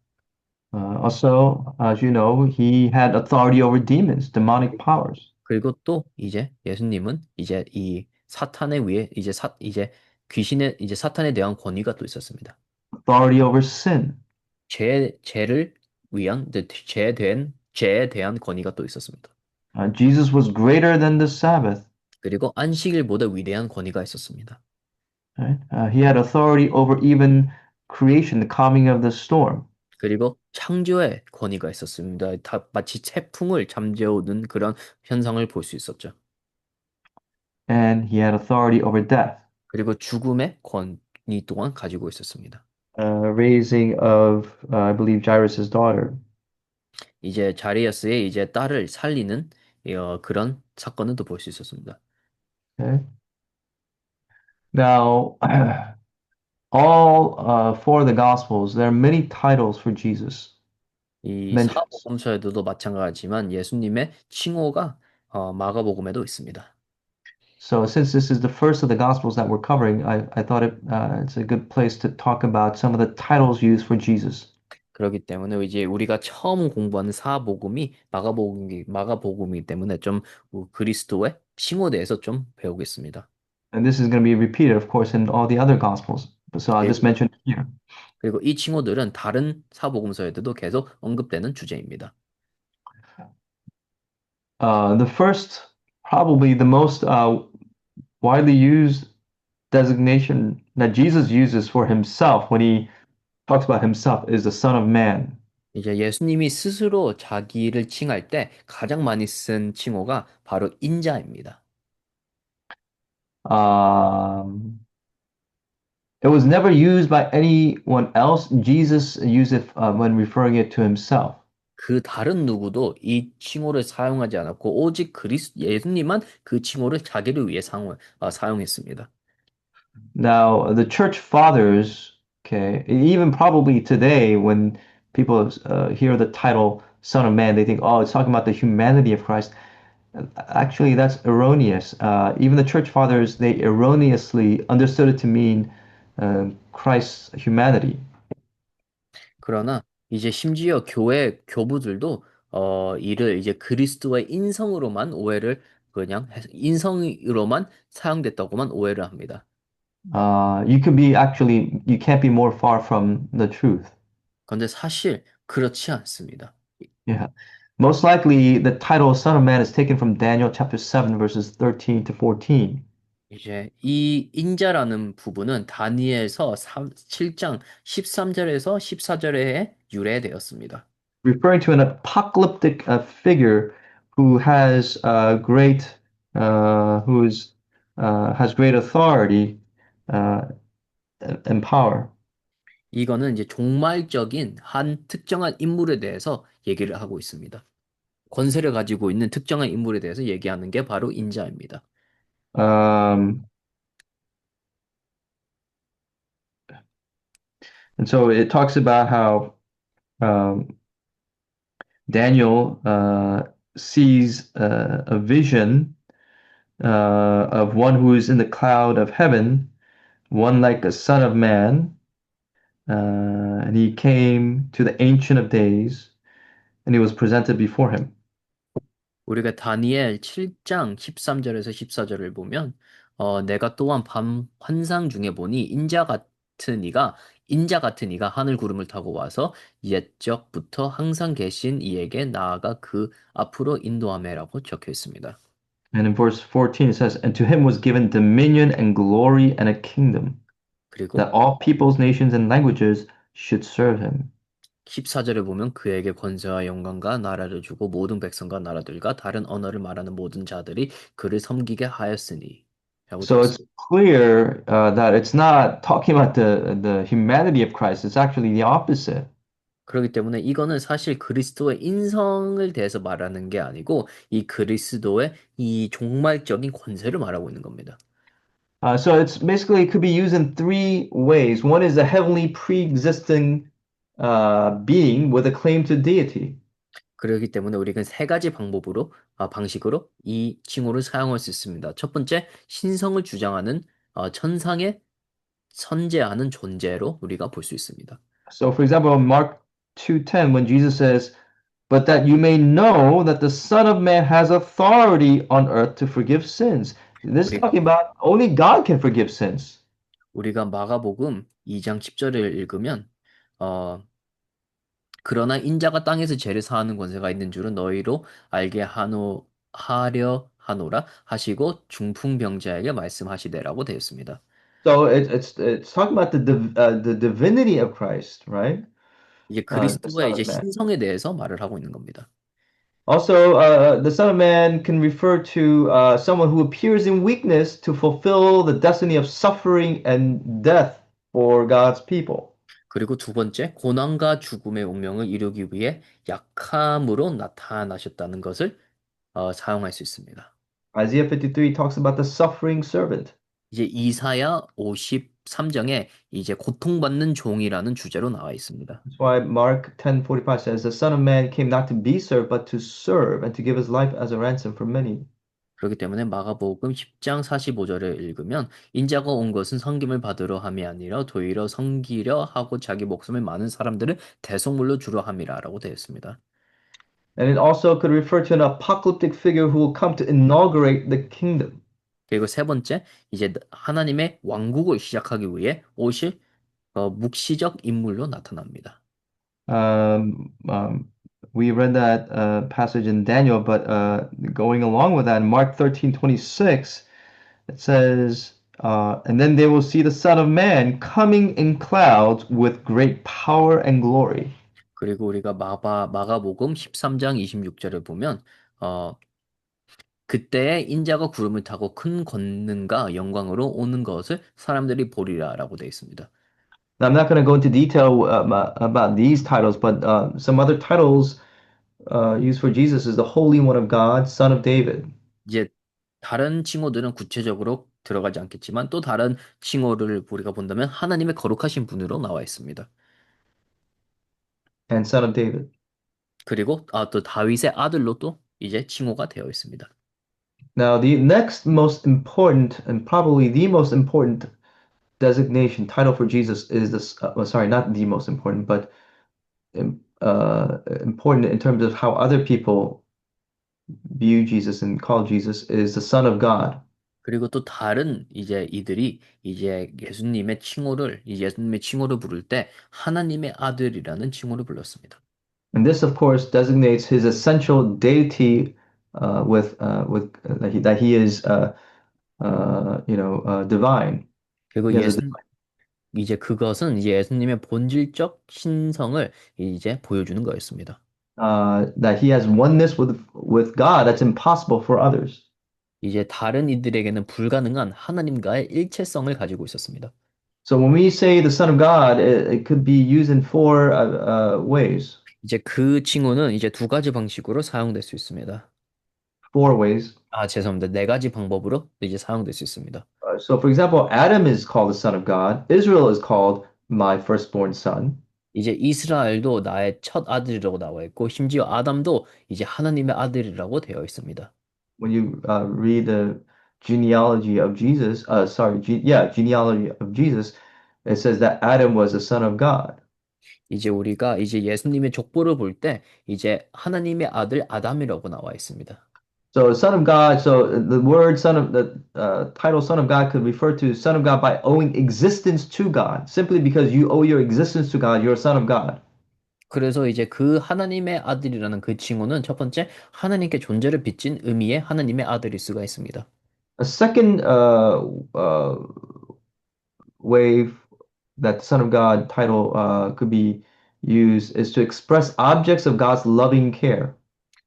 S1: Also, as you know, he had authority over demons, demonic powers,
S2: 그리고 또 이제 예수님은 이제 이 사탄에 의해 이제 귀신의 이제 사탄에 대한 권위가 또 있었습니다.
S1: authority over sin.
S2: 죄를 위한 죄에 대한 권위가 또 있었습니다.
S1: Jesus was greater than the Sabbath.
S2: 그리고 안식일보다 위대한 권위가 있었습니다.
S1: Right? He had authority over even creation, the calming of the storm.
S2: 그리고 창조의 권위가 있었습니다. 마치 태풍을 잠재우는 그런 현상을 볼 수 있었죠.
S1: And he had authority over death,
S2: 그리고 죽음의 권위 또한 가지고 있었습니다.
S1: raising of, I believe, Jairus' daughter.
S2: 이제 자리아스의 이제 딸을 살리는 그런 사건을 또 볼 수 있었습니다.
S1: Okay. Now, all four of the Gospels, there are many titles for Jesus
S2: 이
S1: mentioned.
S2: 사복음서에도 마찬가지지만 예수님의 칭호가 마가복음에도 있습니다.
S1: So, since this is the first of the Gospels that we're covering, I thought it's a good place to talk about some of the titles used for Jesus.
S2: 그렇기 때문에 이제 우리가 처음 공부하는 마가복음이기 때문에 좀 그리스도의 칭호에 대해서 좀 배우겠습니다.
S1: And this is going to be repeated, of course, in all the other Gospels. So, I'll just
S2: 그리고,
S1: mention it here.
S2: 그리고 이 칭호들은 다른 사복음서에도 계속 언급되는 주제입니다.
S1: The first, probably the most widely used designation that Jesus uses for himself when he talks about himself is the Son of Man.
S2: 이제 예수님이 스스로 자기를 칭할 때 가장 많이 쓴 칭호가 바로 인자입니다.
S1: Um, it was never used by anyone else. Jesus used it when referring it to himself.
S2: 그 다른 누구도 이 칭호를 사용하지 않았고 오직 예수님만 그 칭호를 자기를 위해 사용했습니다.
S1: Now, the church fathers, okay, even probably today, when people hear the title Son of Man, they think, oh, it's talking about the humanity of Christ. Actually, that's erroneous. Even the church fathers, they erroneously understood it to mean Christ's humanity.
S2: 그러나 이제 심지어 교회 교부들도 이를 이제 그리스도의 인성으로만 인성으로만 사용됐다고만 오해를 합니다.
S1: You could be actually, you can't be more far from the truth.
S2: 그런데 사실 그렇지 않습니다.
S1: Yeah. Most likely, the title Son of Man is taken from Daniel chapter 7, verses 13 to 14.
S2: 이제 이 인자라는 부분은 다니엘서 7장 13절에서 14절에 유래되었습니다.
S1: Referring to an apocalyptic figure who has great, has great authority uh, and power.
S2: 이거는 이제 종말적인 한 특정한 인물에 대해서 얘기를 하고 있습니다. 권세를 가지고 있는 특정한 인물에 대해서 얘기하는 게 바로 인자입니다.
S1: Um, and so it talks about how um, Daniel sees a vision of one who is in the cloud of heaven, one like a son of man, and he came to the Ancient of Days, and he was presented before him.
S2: 우리가 다니엘 7장 13절에서 14절을 보면 내가 또한 밤 환상 중에 보니 인자 같은 이가 하늘 구름을 타고 와서 옛적부터 항상 계신 이에게 나아가 그 앞으로 인도하매라고 적혀 있습니다.
S1: And in verse 14, it says, And to him was given dominion and glory and a kingdom,
S2: 그리고
S1: that all peoples, nations, and languages should serve him.
S2: 14절에 보면 그에게 권세와 영광과 나라를 주고 모든 백성과 나라들과 다른 언어를 말하는 모든 자들이 그를 섬기게 하였으니 라고 되어
S1: So it's
S2: 있습니다.
S1: clear that it's not talking about the humanity of Christ. It's actually the opposite.
S2: 그렇기 때문에 이거는 사실 그리스도의 인성을 대해서 말하는 게 아니고 이 그리스도의 이 종말적인 권세를 말하고 있는 겁니다.
S1: So it's basically it could be used in three ways. One is a heavenly pre-existing being with a claim to deity.
S2: 그렇기 때문에 우리는 세 가지 방식으로 이 칭호를 사용할 수 있습니다. 첫 번째, 신성을 주장하는 천상의 선재하는 존재로 우리가 볼 수 있습니다.
S1: So, for example, Mark 2:10 when Jesus says, "But that you may know that the Son of Man has authority on earth to forgive sins." This is
S2: 우리가
S1: talking about only God can forgive sins.
S2: 우리가 마가복음 2장 10절을 읽으면 어 그러나 인자가 땅에서 죄를 사하는 권세가 있는 줄은 너희로 알게 하려 하노라 하시고 중풍병자에게 말씀하시되라고 되었습니다.
S1: So it's talking about the divinity of Christ, right?
S2: 이제
S1: The
S2: 그리스도의
S1: Son
S2: 이제
S1: of Man.
S2: 신성에 대해서 말을 하고 있는 겁니다.
S1: Also, the Son of Man can refer to someone who appears in weakness to fulfill the destiny of suffering and death for God's people.
S2: 그리고 두 번째, 고난과 죽음의 운명을 이루기 위해 약함으로 나타나셨다는 것을 사용할 수 있습니다.
S1: Isaiah 53 talks about the suffering servant.
S2: 이제 이사야 53장에 이제 고통받는 종이라는 주제로 나와 있습니다.
S1: That's why Mark 10:45 says, "The Son of Man came not to be served, but to serve and to give his life as a ransom for many."
S2: 그렇기 때문에 마가복음 10장 45절을 읽으면 인자가 온 것은 섬김을 받으러 함이 아니라 도리어 섬기려 하고 자기 목숨을 많은 사람들을 대속물로 주려 함이라라고 되어 있습니다.
S1: And it also could refer to an apocalyptic figure who will come to inaugurate the kingdom.
S2: 그리고 세 번째, 이제 하나님의 왕국을 시작하기 위해 오실 묵시적 인물로 나타납니다.
S1: Um, um, we read that passage in Daniel, but going along with that, in Mark 13:26, it says, "And then they will see the Son of Man coming in clouds with great power and glory."
S2: 그리고 우리가 마가복음 13장 26절을 보면 어, 그때에 인자가 구름을 타고 큰 권능과 영광으로 오는 것을 사람들이 보리라라고 되어 있습니다.
S1: Now, I'm not going to go into detail about these titles, but some other titles used for Jesus is the Holy One of God, Son of David,
S2: 이제 다른 칭호들은 구체적으로 들어가지 않겠지만 또 다른 칭호를 우리가 본다면 하나님의 거룩하신 분으로 나와 있습니다.
S1: and Son of David.
S2: 그리고 또 다윗의 아들로 또 이제 칭호가 되어 있습니다.
S1: Now, the next most important and probably the most important designation title for Jesus is this. Well, sorry, not the most important, but important in terms of how other people view Jesus and call Jesus is the Son of God.
S2: 그리고 또 다른 이제 이들이 이제 예수님의 칭호를 부를 때 하나님의 아들이라는 칭호를 불렀습니다.
S1: And this, of course, designates his essential deity with that he is divine.
S2: 그리고
S1: He has a
S2: 이제 그것은 이제 예수님의 본질적 신성을 이제 보여주는 거였습니다.
S1: that he has oneness with God that's impossible for others.
S2: 이제 다른 이들에게는 불가능한 하나님과의 일체성을 가지고 있었습니다.
S1: So when we say the Son of God, it could be used in four ways.
S2: 이제 그 칭호는 이제 두 가지 방식으로 사용될 수 있습니다.
S1: Four ways.
S2: 죄송합니다. 네 가지 방법으로 이제 사용될 수 있습니다.
S1: So, for example, Adam is called the son of God. Israel is called my firstborn son.
S2: 이제 이스라엘도 나의 첫 아들이라고 나와 있고 심지어 아담도 이제 하나님의 아들이라고 되어 있습니다.
S1: When you read the genealogy of Jesus, genealogy of Jesus, it says that Adam was the son of God.
S2: 이제 우리가 이제 예수님의 족보를 볼 때 이제 하나님의 아들 아담이라고 나와 있습니다.
S1: So, son of God. So the word son of the title son of God could refer to son of God by owing existence to God. Simply because you owe your existence to God, you're a son of God.
S2: 그래서 이제 그 하나님의 아들이라는 그 칭호는 첫 번째 하나님께 존재를 빚진 의미의 하나님의 아들일 수가 있습니다.
S1: A second way that the Son of God title could be used is to express objects of God's loving care.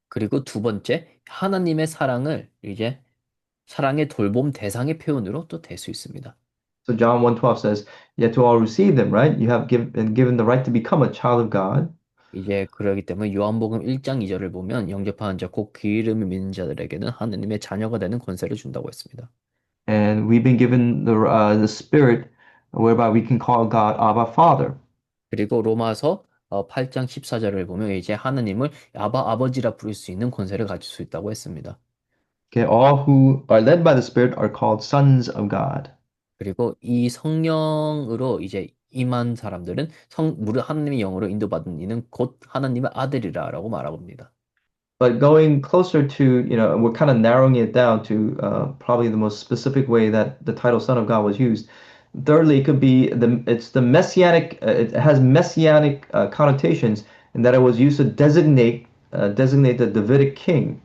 S2: 그리고 두 번째 하나님의 사랑을 이제 사랑의 돌봄 대상의 표현으로 또 될 수 있습니다.
S1: So John 1:12 says, "Yet to all receive them," right? You have been given the right to become a child of God.
S2: 이제 그러기 때문에 요한복음 1장 2절을 보면 영접하는 자 곧 그 이름을 믿는 자들에게는 하나님의 자녀가 되는 권세를 준다고 했습니다.
S1: And we've been given the Spirit whereby we can call God Abba Father.
S2: 그리고 로마서 8장 14절을 보면 이제 하나님을 아버지라 부를 수 있는 권세를 가질 수 있다고 했습니다.
S1: Okay, all who are led by the Spirit are called sons of God.
S2: 그리고 이 성령으로 이제 임한 사람들은 하나님의 영으로 인도받은 이는 곧 하나님의 아들이라라고 말합니다.
S1: But going closer to, we're kind of narrowing it down to probably the most specific way that the title Son of God was used. Thirdly, it could be it's the messianic, it has messianic connotations in that it was used to designate the Davidic king.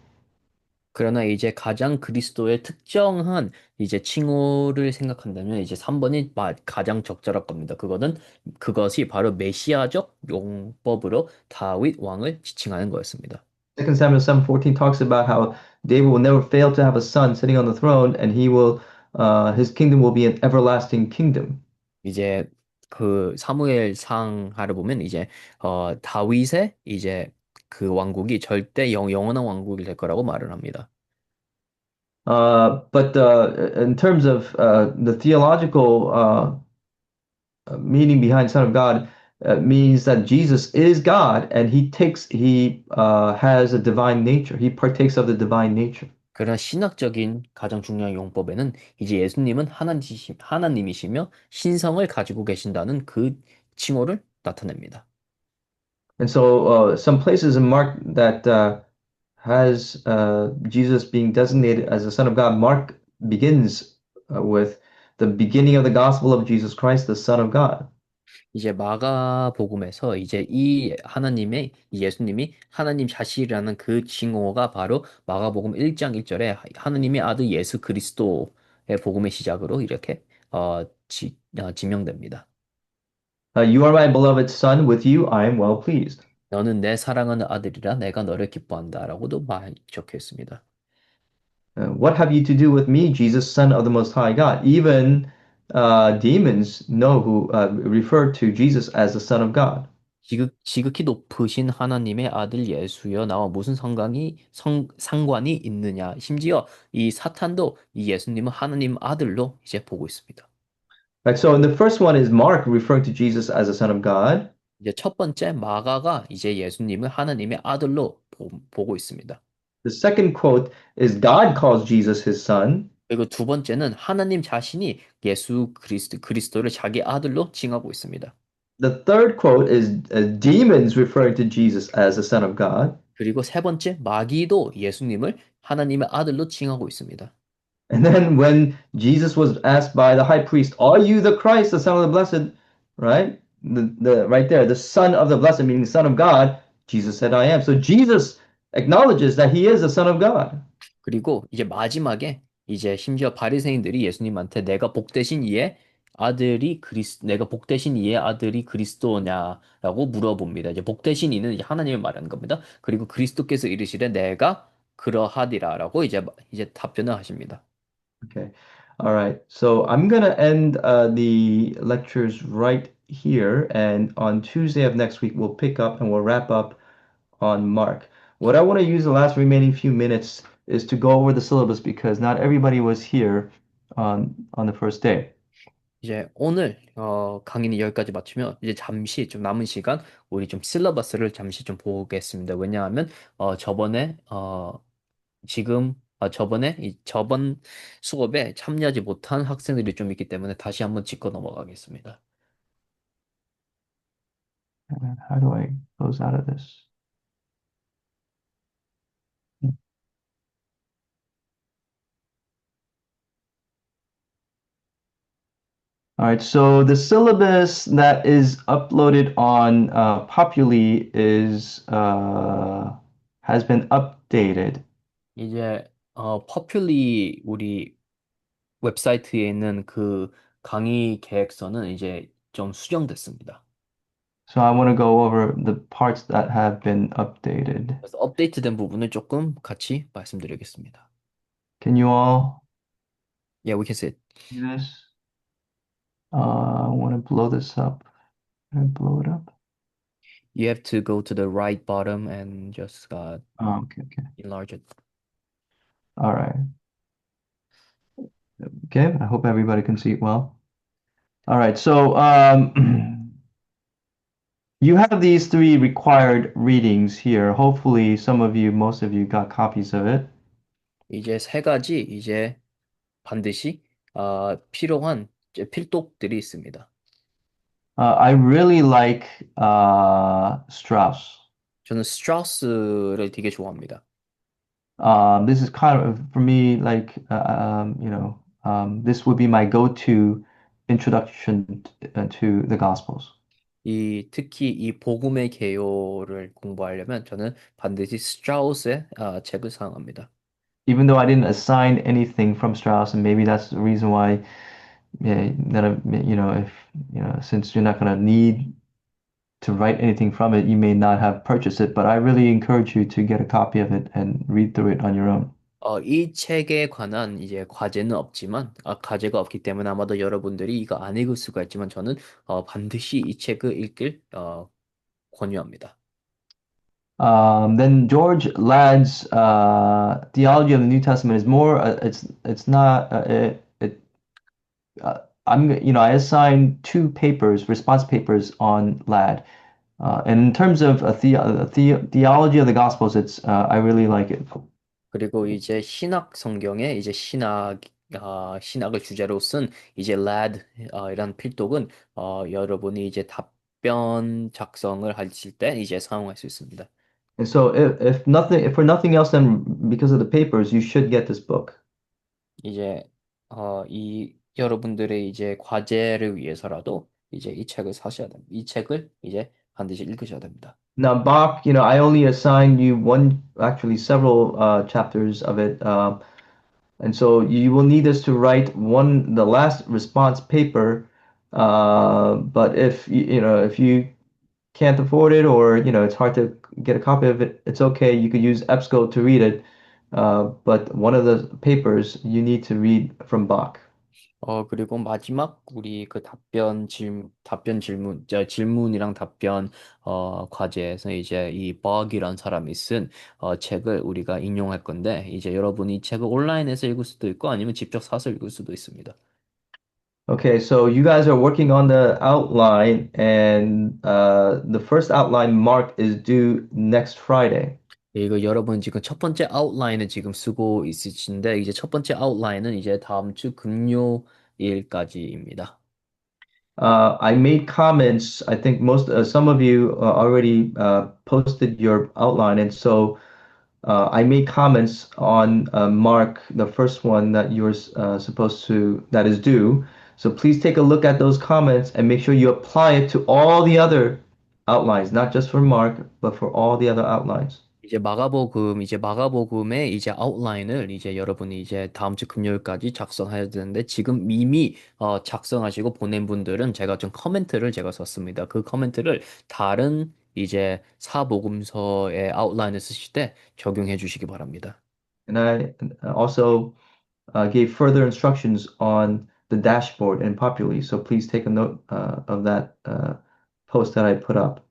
S2: 그러나 이제 가장 그리스도의 특정한 이제 칭호를 생각한다면 이제 3번이 가장 적절할 겁니다. 그것이 바로 메시아적 용법으로 다윗 왕을 지칭하는 거였습니다.
S1: Second Samuel 7:14 talks about how David will never fail to have a son sitting on the throne, and his kingdom will be an everlasting kingdom.
S2: 이제 그 사무엘상하를 보면 이제 다윗의 이제 그 왕국이 절대 영원한 왕국이 될 거라고 말을 합니다.
S1: But in terms of the theological meaning behind Son of God, means that Jesus is God and he has a divine nature. He partakes of the divine nature.
S2: 그러나 신학적인 가장 중요한 용법에는 이제 예수님은 하나님이시며 신성을 가지고 계신다는 그 칭호를 나타냅니다.
S1: And so some places in Mark that has Jesus being designated as the Son of God, Mark begins with the beginning of the gospel of Jesus Christ, the Son of God.
S2: 이제 마가복음에서 이제 이 예수님이 하나님 자신이라는 그 칭호가 바로 마가복음 1장 1절에 하나님의 아들 예수 그리스도의 복음의 시작으로 이렇게 지명됩니다.
S1: You are my beloved Son, with you I am well pleased.
S2: 너는 내 사랑하는 아들이라 내가 너를 기뻐한다라고도 적혀 있습니다.
S1: What have you to do with me, Jesus, Son of the Most High God? Even demons know who refer to Jesus as the Son of God.
S2: 지극히 높으신 하나님의 아들 예수여 나와 무슨 상관이 있느냐. 심지어 이 사탄도 이 예수님은 하나님 아들로 이제 보고 있습니다.
S1: Right, so in the first one is Mark referring to Jesus as the Son of God.
S2: 이제 첫 번째 마가가 이제 예수님을 하나님의 아들로 보고 있습니다.
S1: The second quote is God calls Jesus his son.
S2: 그리고 두 번째는 하나님 자신이 그리스도를 자기 아들로 칭하고 있습니다.
S1: The third quote is demons referring to Jesus as the Son of God.
S2: 그리고 세 번째 마귀도 예수님을 하나님의 아들로 칭하고 있습니다.
S1: And then when Jesus was asked by the high priest, "Are you the Christ, the Son of the Blessed?" Right? Right there, the Son of the Blessed, meaning Son of God, Jesus said, "I am." So Jesus acknowledges that he is the Son of God.
S2: 그리고 이제 마지막에 이제 심지어 바리새인들이 예수님한테 내가 복되신 이의 아들이 그리스도냐라고 물어봅니다. 이제 복되신 이는 이제 하나님을 말하는 겁니다. 그리고 그리스도께서 이르시되 내가 그러하리라라고 이제 답변을 하십니다.
S1: Okay. All right. So I'm going to end the lectures right here. And on Tuesday of next week, we'll pick up and we'll wrap up on Mark. What I want to use the last remaining few minutes is to go over the syllabus because not everybody was here on the first day.
S2: 이제 오늘 강의는 여기까지 마치면 이제 잠시 좀 남은 시간 우리 좀 실러버스를 잠시 좀 보겠습니다. 왜냐하면 저번에 저번 수업에 참여하지 못한 학생들이 좀 있기 때문에 다시 한번 짚고 넘어가겠습니다.
S1: How do I close out of this? All right, so the syllabus that is uploaded on Populi has been updated.
S2: 이제 퍼퓰리 우리 웹사이트에 있는 그 강의 계획서는 이제 좀 수정됐습니다.
S1: So I want to go over the parts that have been updated.
S2: 그래서 업데이트된 부분을 조금 같이 말씀드리겠습니다.
S1: Can you all
S2: Yeah, we can see it.
S1: see this? I want to blow this up. Can I blow it up?
S2: You have to go to the right bottom and just
S1: Oh, okay.
S2: enlarge it.
S1: All right. Okay, I hope everybody can see it well. All right, so you have these three required readings here. Hopefully, most of you got copies of it.
S2: 이제 세 가지 이제 반드시 필요한 이제 필독들이 있습니다.
S1: I really like Strauss.
S2: 저는 스트라우스를 되게 좋아합니다.
S1: This is kind of for me like this would be my go-to introduction to the Gospels.
S2: 특히 이 복음의 개요를 공부하려면 저는 반드시 스트라우스의 책을 사용합니다.
S1: Even though I didn't assign anything from Strauss, and maybe that's the reason why, yeah, that if since you're not gonna need to write anything from it, you may not have purchased it. But I really encourage you to get a copy of it and read through it on your own.
S2: 이 책에 관한 이제 과제는 없지만, 과제가 없기 때문에 아마도 여러분들이 이거 안 읽을 수가 있지만 저는 반드시 이 책을 읽길 권유합니다.
S1: Then George Ladd's theology of the New Testament is more. It's not. I assigned two papers, response papers on Ladd. And in terms of theology of the Gospels, it's I really like it.
S2: 그리고 이제 신학 성경에 이제 신학을 주제로 쓴 이제 LAD 이란 필독은 여러분이 이제 답변 작성을 하실 때 이제 사용할 수 있습니다.
S1: And so if for nothing else, then because of the papers, you should get this book.
S2: 이제 이 여러분들의 이제 과제를 위해서라도 이제 이 책을 사셔야 됩니다. 이 책을 이제 반드시 읽으셔야 됩니다.
S1: Now, Bach, I only assigned you actually several chapters of it. And so you will need us to write the last response paper. But if you can't afford it or, it's hard to get a copy of it, it's okay. You could use EBSCO to read it. But one of the papers you need to read from Bach.
S2: 그리고 마지막 우리 그 질문이랑 답변 과제에서 이제 이 버기란 사람이 쓴 책을 우리가 인용할 건데 이제 여러분이 이 책을 온라인에서 읽을 수도 있고 아니면 직접 사서 읽을 수도 있습니다.
S1: Okay, so you guys are working on the outline, and the first outline mark is due next Friday.
S2: 이거 여러분 지금 첫 번째 아웃라인을 지금 쓰고 있으신데 이제 첫 번째 아웃라인은 이제 다음 주 금요일까지입니다.
S1: I made comments. I think some of you already posted your outline, and so I made comments on Mark, the first one that that is due. So please take a look at those comments and make sure you apply it to all the other outlines, not just for Mark, but for all the other outlines.
S2: 이제 마가복음의 이제 아웃라인을 이제 여러분이 이제 다음 주 금요일까지 작성해야 되는데 지금 이미 작성하시고 보낸 분들은 제가 좀 커멘트를 제가 썼습니다. 그 커멘트를 다른 이제 사복음서의 아웃라인을 쓰실 때 적용해 주시기 바랍니다.
S1: And I also gave further instructions on the dashboard and Populi. So please take a note of that post that I put up.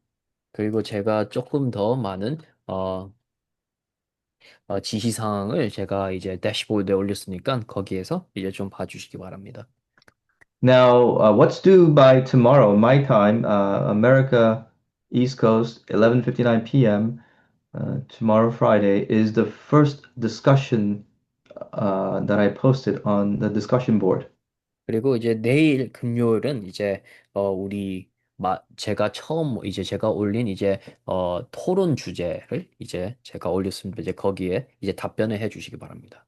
S2: 그리고 제가 조금 더 많은 지시 사항을 제가 이제 대시보드에 올렸으니까 거기에서 이제 좀 봐주시기 바랍니다.
S1: Now, what's due by tomorrow, my time, America East Coast, 11:59 p.m. Tomorrow, Friday, is the first discussion that I posted on the discussion board.
S2: 그리고 이제 내일 금요일은 이제 우리 제가 올린 이제 토론 주제를 이제 제가 올렸습니다. 이제 거기에 이제 답변을 해 주시기 바랍니다.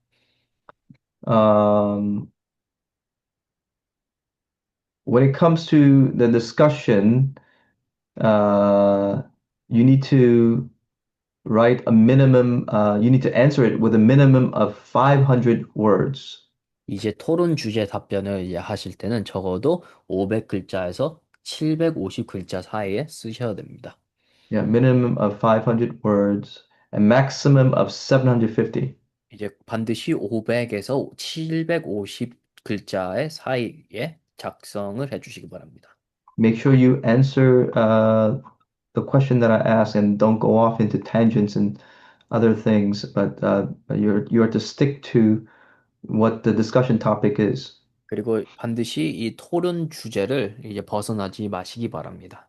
S1: Um, when it comes to the discussion, uh, you need to you need to answer it with a minimum of 500 words.
S2: 이제 토론 주제 답변을 이제 하실 때는 적어도 500글자에서 750글자 사이에 쓰셔야 됩니다.
S1: Yeah, minimum of 500 words and maximum of 750.
S2: 이제 반드시 500에서 750글자의 사이에 작성을 해 주시기 바랍니다.
S1: Make sure you answer the question that I asked and don't go off into tangents and other things, but you're to stick to what the discussion topic is.
S2: 그리고 반드시 이 토론 주제를 이제 벗어나지 마시기 바랍니다.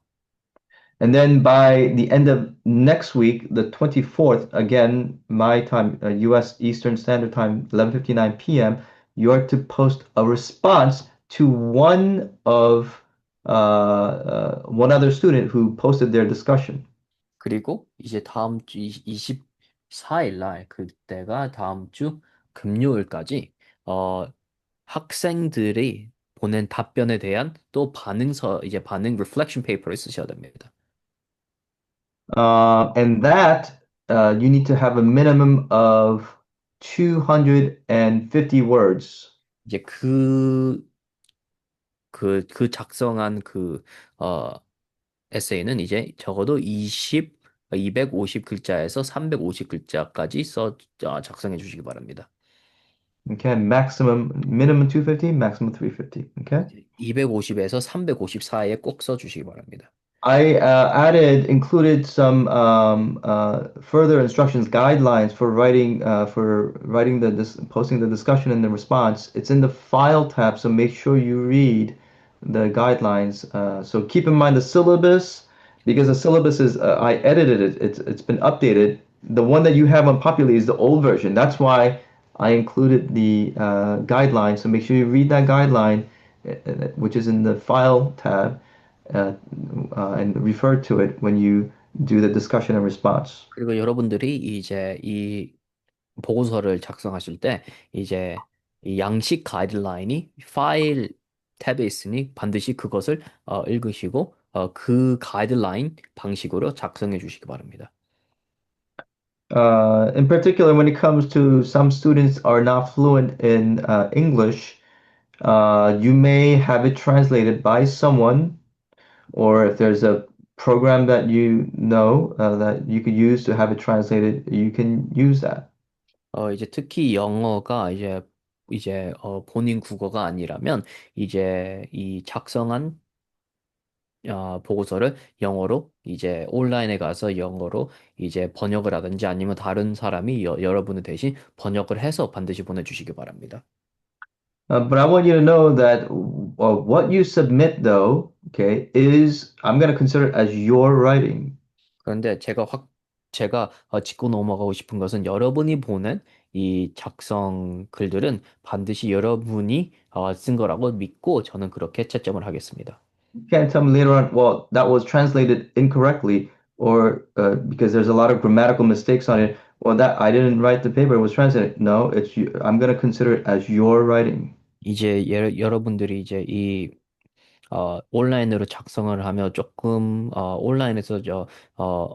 S1: And then by the end of next week, the 24th, again, my time, US Eastern Standard Time, 11:59 p.m., you are to post a response to one of one other student who posted their discussion.
S2: 그리고 이제 다음 주 24일 날 그때가 다음 주 금요일까지 어 학생들이 보낸 답변에 대한 또 반응서 이제 반응 리플렉션 페이퍼를 쓰셔야 됩니다.
S1: And that you need to have a minimum of 250 words.
S2: 이제 그 작성한 에세이는 이제 적어도 250글자에서 350글자까지 작성해 주시기 바랍니다.
S1: Okay, maximum, minimum 250, maximum 350. Okay.
S2: 이제 250에서 350 사이에 꼭 써주시기 바랍니다.
S1: I included some further instructions, guidelines for writing posting the discussion and the response. It's in the file tab, so make sure you read the guidelines. So keep in mind the syllabus, because the syllabus is I edited it. It's been updated. The one that you have on Populi is the old version. That's why I included the guidelines. So make sure you read that guideline, which is in the file tab uh, and refer to it when you do the discussion and response.
S2: 그리고 여러분들이 이제 이 보고서를 작성하실 때 이제 이 양식 가이드라인이 파일 탭에 있으니 반드시 그것을 읽으시고 그 가이드라인 방식으로 작성해 주시기 바랍니다.
S1: In particular, when it comes to some students are not fluent in English, you may have it translated by someone, or if there's a program that you know that you could use to have it translated, you can use that.
S2: 이제 특히 영어가 본인 국어가 아니라면 이제 이 작성한 보고서를 영어로 이제 온라인에 가서 영어로 이제 번역을 하든지 아니면 다른 사람이 여러분을 대신 번역을 해서 반드시 보내주시기 바랍니다.
S1: But I want you to know that what you submit, though, okay, is I'm going to consider it as your writing.
S2: 그런데 제가 짚고 넘어가고 싶은 것은 여러분이 보낸 이 작성 글들은 반드시 여러분이 쓴 거라고 믿고 저는 그렇게 채점을 하겠습니다.
S1: You can't tell me later on, well, that was translated incorrectly, or because there's a lot of grammatical mistakes on it. Well, that I didn't write the paper; it was translated. No, it's you. I'm going to consider it as your writing.
S2: 이제 여러분들이 이제 온라인으로 작성을 하며 조금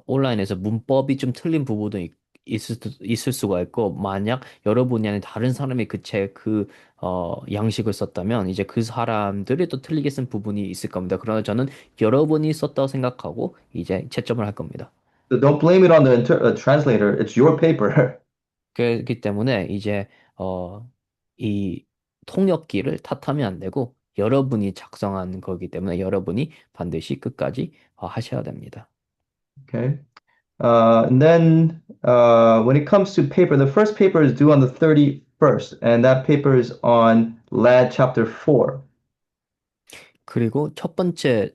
S2: 온라인에서 문법이 좀 틀린 부분도 있을 수가 있고 만약 여러분이 아닌 다른 사람이 양식을 썼다면 이제 그 사람들이 또 틀리게 쓴 부분이 있을 겁니다. 그러나 저는 여러분이 썼다고 생각하고 이제 채점을 할 겁니다.
S1: So don't blame it on the translator. It's your paper.
S2: 그렇기 때문에 이제 이 통역기를 탓하면 안 되고 여러분이 작성한 거기 때문에 여러분이 반드시 끝까지 하셔야 됩니다.
S1: Okay. And then when it comes to paper, the first paper is due on the 31st, and that paper is on LAD chapter 4.
S2: 그리고 첫 번째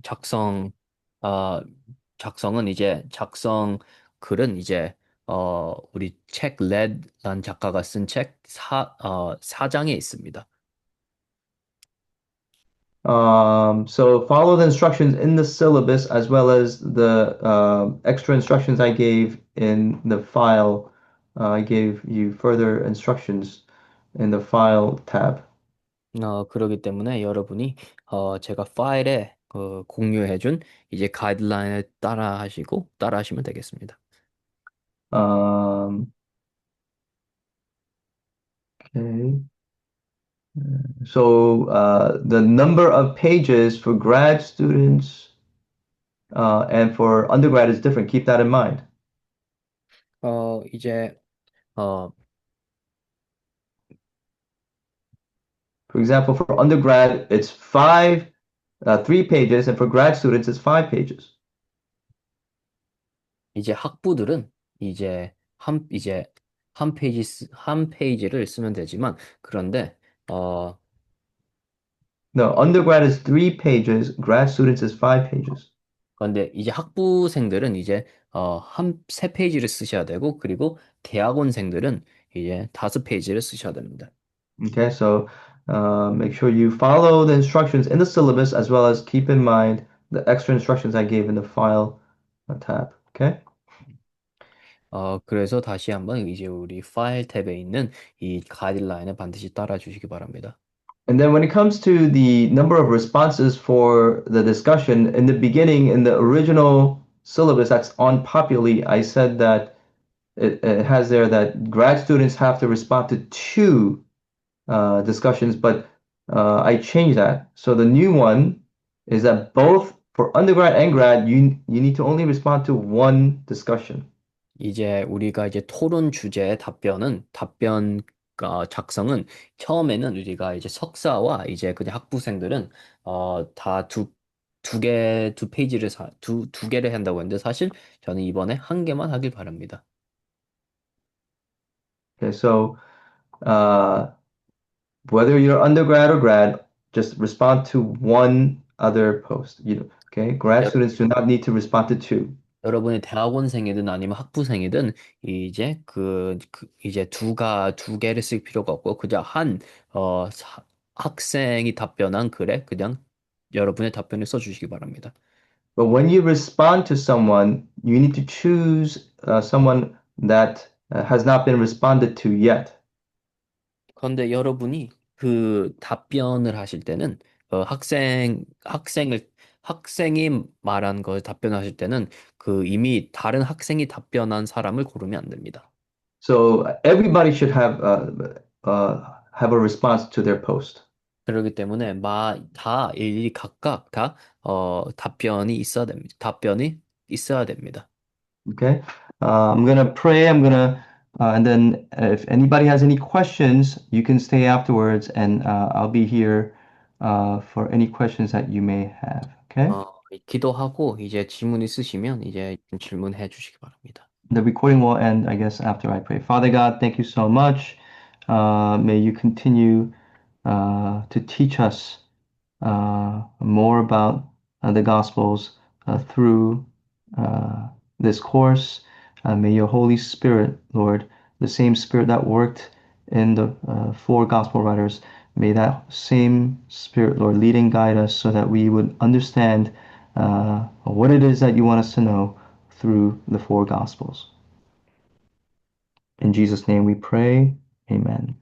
S2: 작성 어, 작성은 이제 작성 글은 이제 우리 책 렛란 작가가 쓴 책 4장에 있습니다.
S1: So follow the instructions in the syllabus as well as the extra instructions I gave in the file. I gave you further instructions in the file tab.
S2: 그러기 때문에 여러분이 제가 파일에 공유해준 이제 가이드라인을 따라 하시면 되겠습니다.
S1: Um, okay. So the number of pages for grad students and for undergrad is different. Keep that in mind.
S2: 이제 어,
S1: For example, for undergrad, it's 3 pages, and for grad students, it's 5 pages.
S2: 이제 학부들은 이제 한 페이지를 쓰면 되지만 그런데 어,
S1: No, undergrad is 3 pages, grad students is 5 pages.
S2: 그런데 이제 학부생들은 이제 한 세 페이지를 쓰셔야 되고 그리고 대학원생들은 이제 5페이지를 쓰셔야 됩니다.
S1: Okay, so Make sure you follow the instructions in the syllabus as well as keep in mind the extra instructions I gave in the file tab. Okay?
S2: 그래서 다시 한번 이제 우리 파일 탭에 있는 이 가이드라인을 반드시 따라 주시기 바랍니다.
S1: And then when it comes to the number of responses for the discussion, in the beginning, in the original syllabus that's on Populi, I said that it has there that grad students have to respond to two discussions, but I changed that. So the new one is that both for undergrad and grad, you need to only respond to one discussion.
S2: 이제 우리가 이제 토론 주제의 답변 작성은 처음에는 우리가 이제 석사와 이제 그냥 학부생들은 다 두 페이지를 두 개를 한다고 했는데 사실 저는 이번에 한 개만 하길 바랍니다.
S1: Okay, so uh, whether you're undergrad or grad, just respond to one other post. Okay, grad students do not need to respond to two.
S2: 여러분이 대학원생이든 아니면 학부생이든 이제 이제 두 개를 쓸 필요가 없고 그냥 학생이 답변한 글에 그냥 여러분의 답변을 써주시기 바랍니다.
S1: But when you respond to someone, you need to choose someone that has not been responded to yet.
S2: 그런데 여러분이 그 답변을 하실 때는 학생이 말한 걸 답변하실 때는 그 이미 다른 학생이 답변한 사람을 고르면 안 됩니다.
S1: So everybody should have a response to their post.
S2: 그렇기 때문에 다 일일이 각각 다 답변이 있어야 됩니다. 답변이 있어야 됩니다.
S1: Okay. I'm gonna pray. And then if anybody has any questions, you can stay afterwards, and I'll be here for any questions that you may have. Okay.
S2: 기도하고 이제 질문 있으시면 이제 질문해 주시기 바랍니다.
S1: The recording will end, I guess, after I pray. Father God, thank you so much. May you continue to teach us more about the Gospels through this course. May your Holy Spirit, Lord, the same Spirit that worked in the four Gospel writers, may that same Spirit, Lord, lead and guide us so that we would understand what it is that you want us to know through the four Gospels. In Jesus' name we pray. Amen.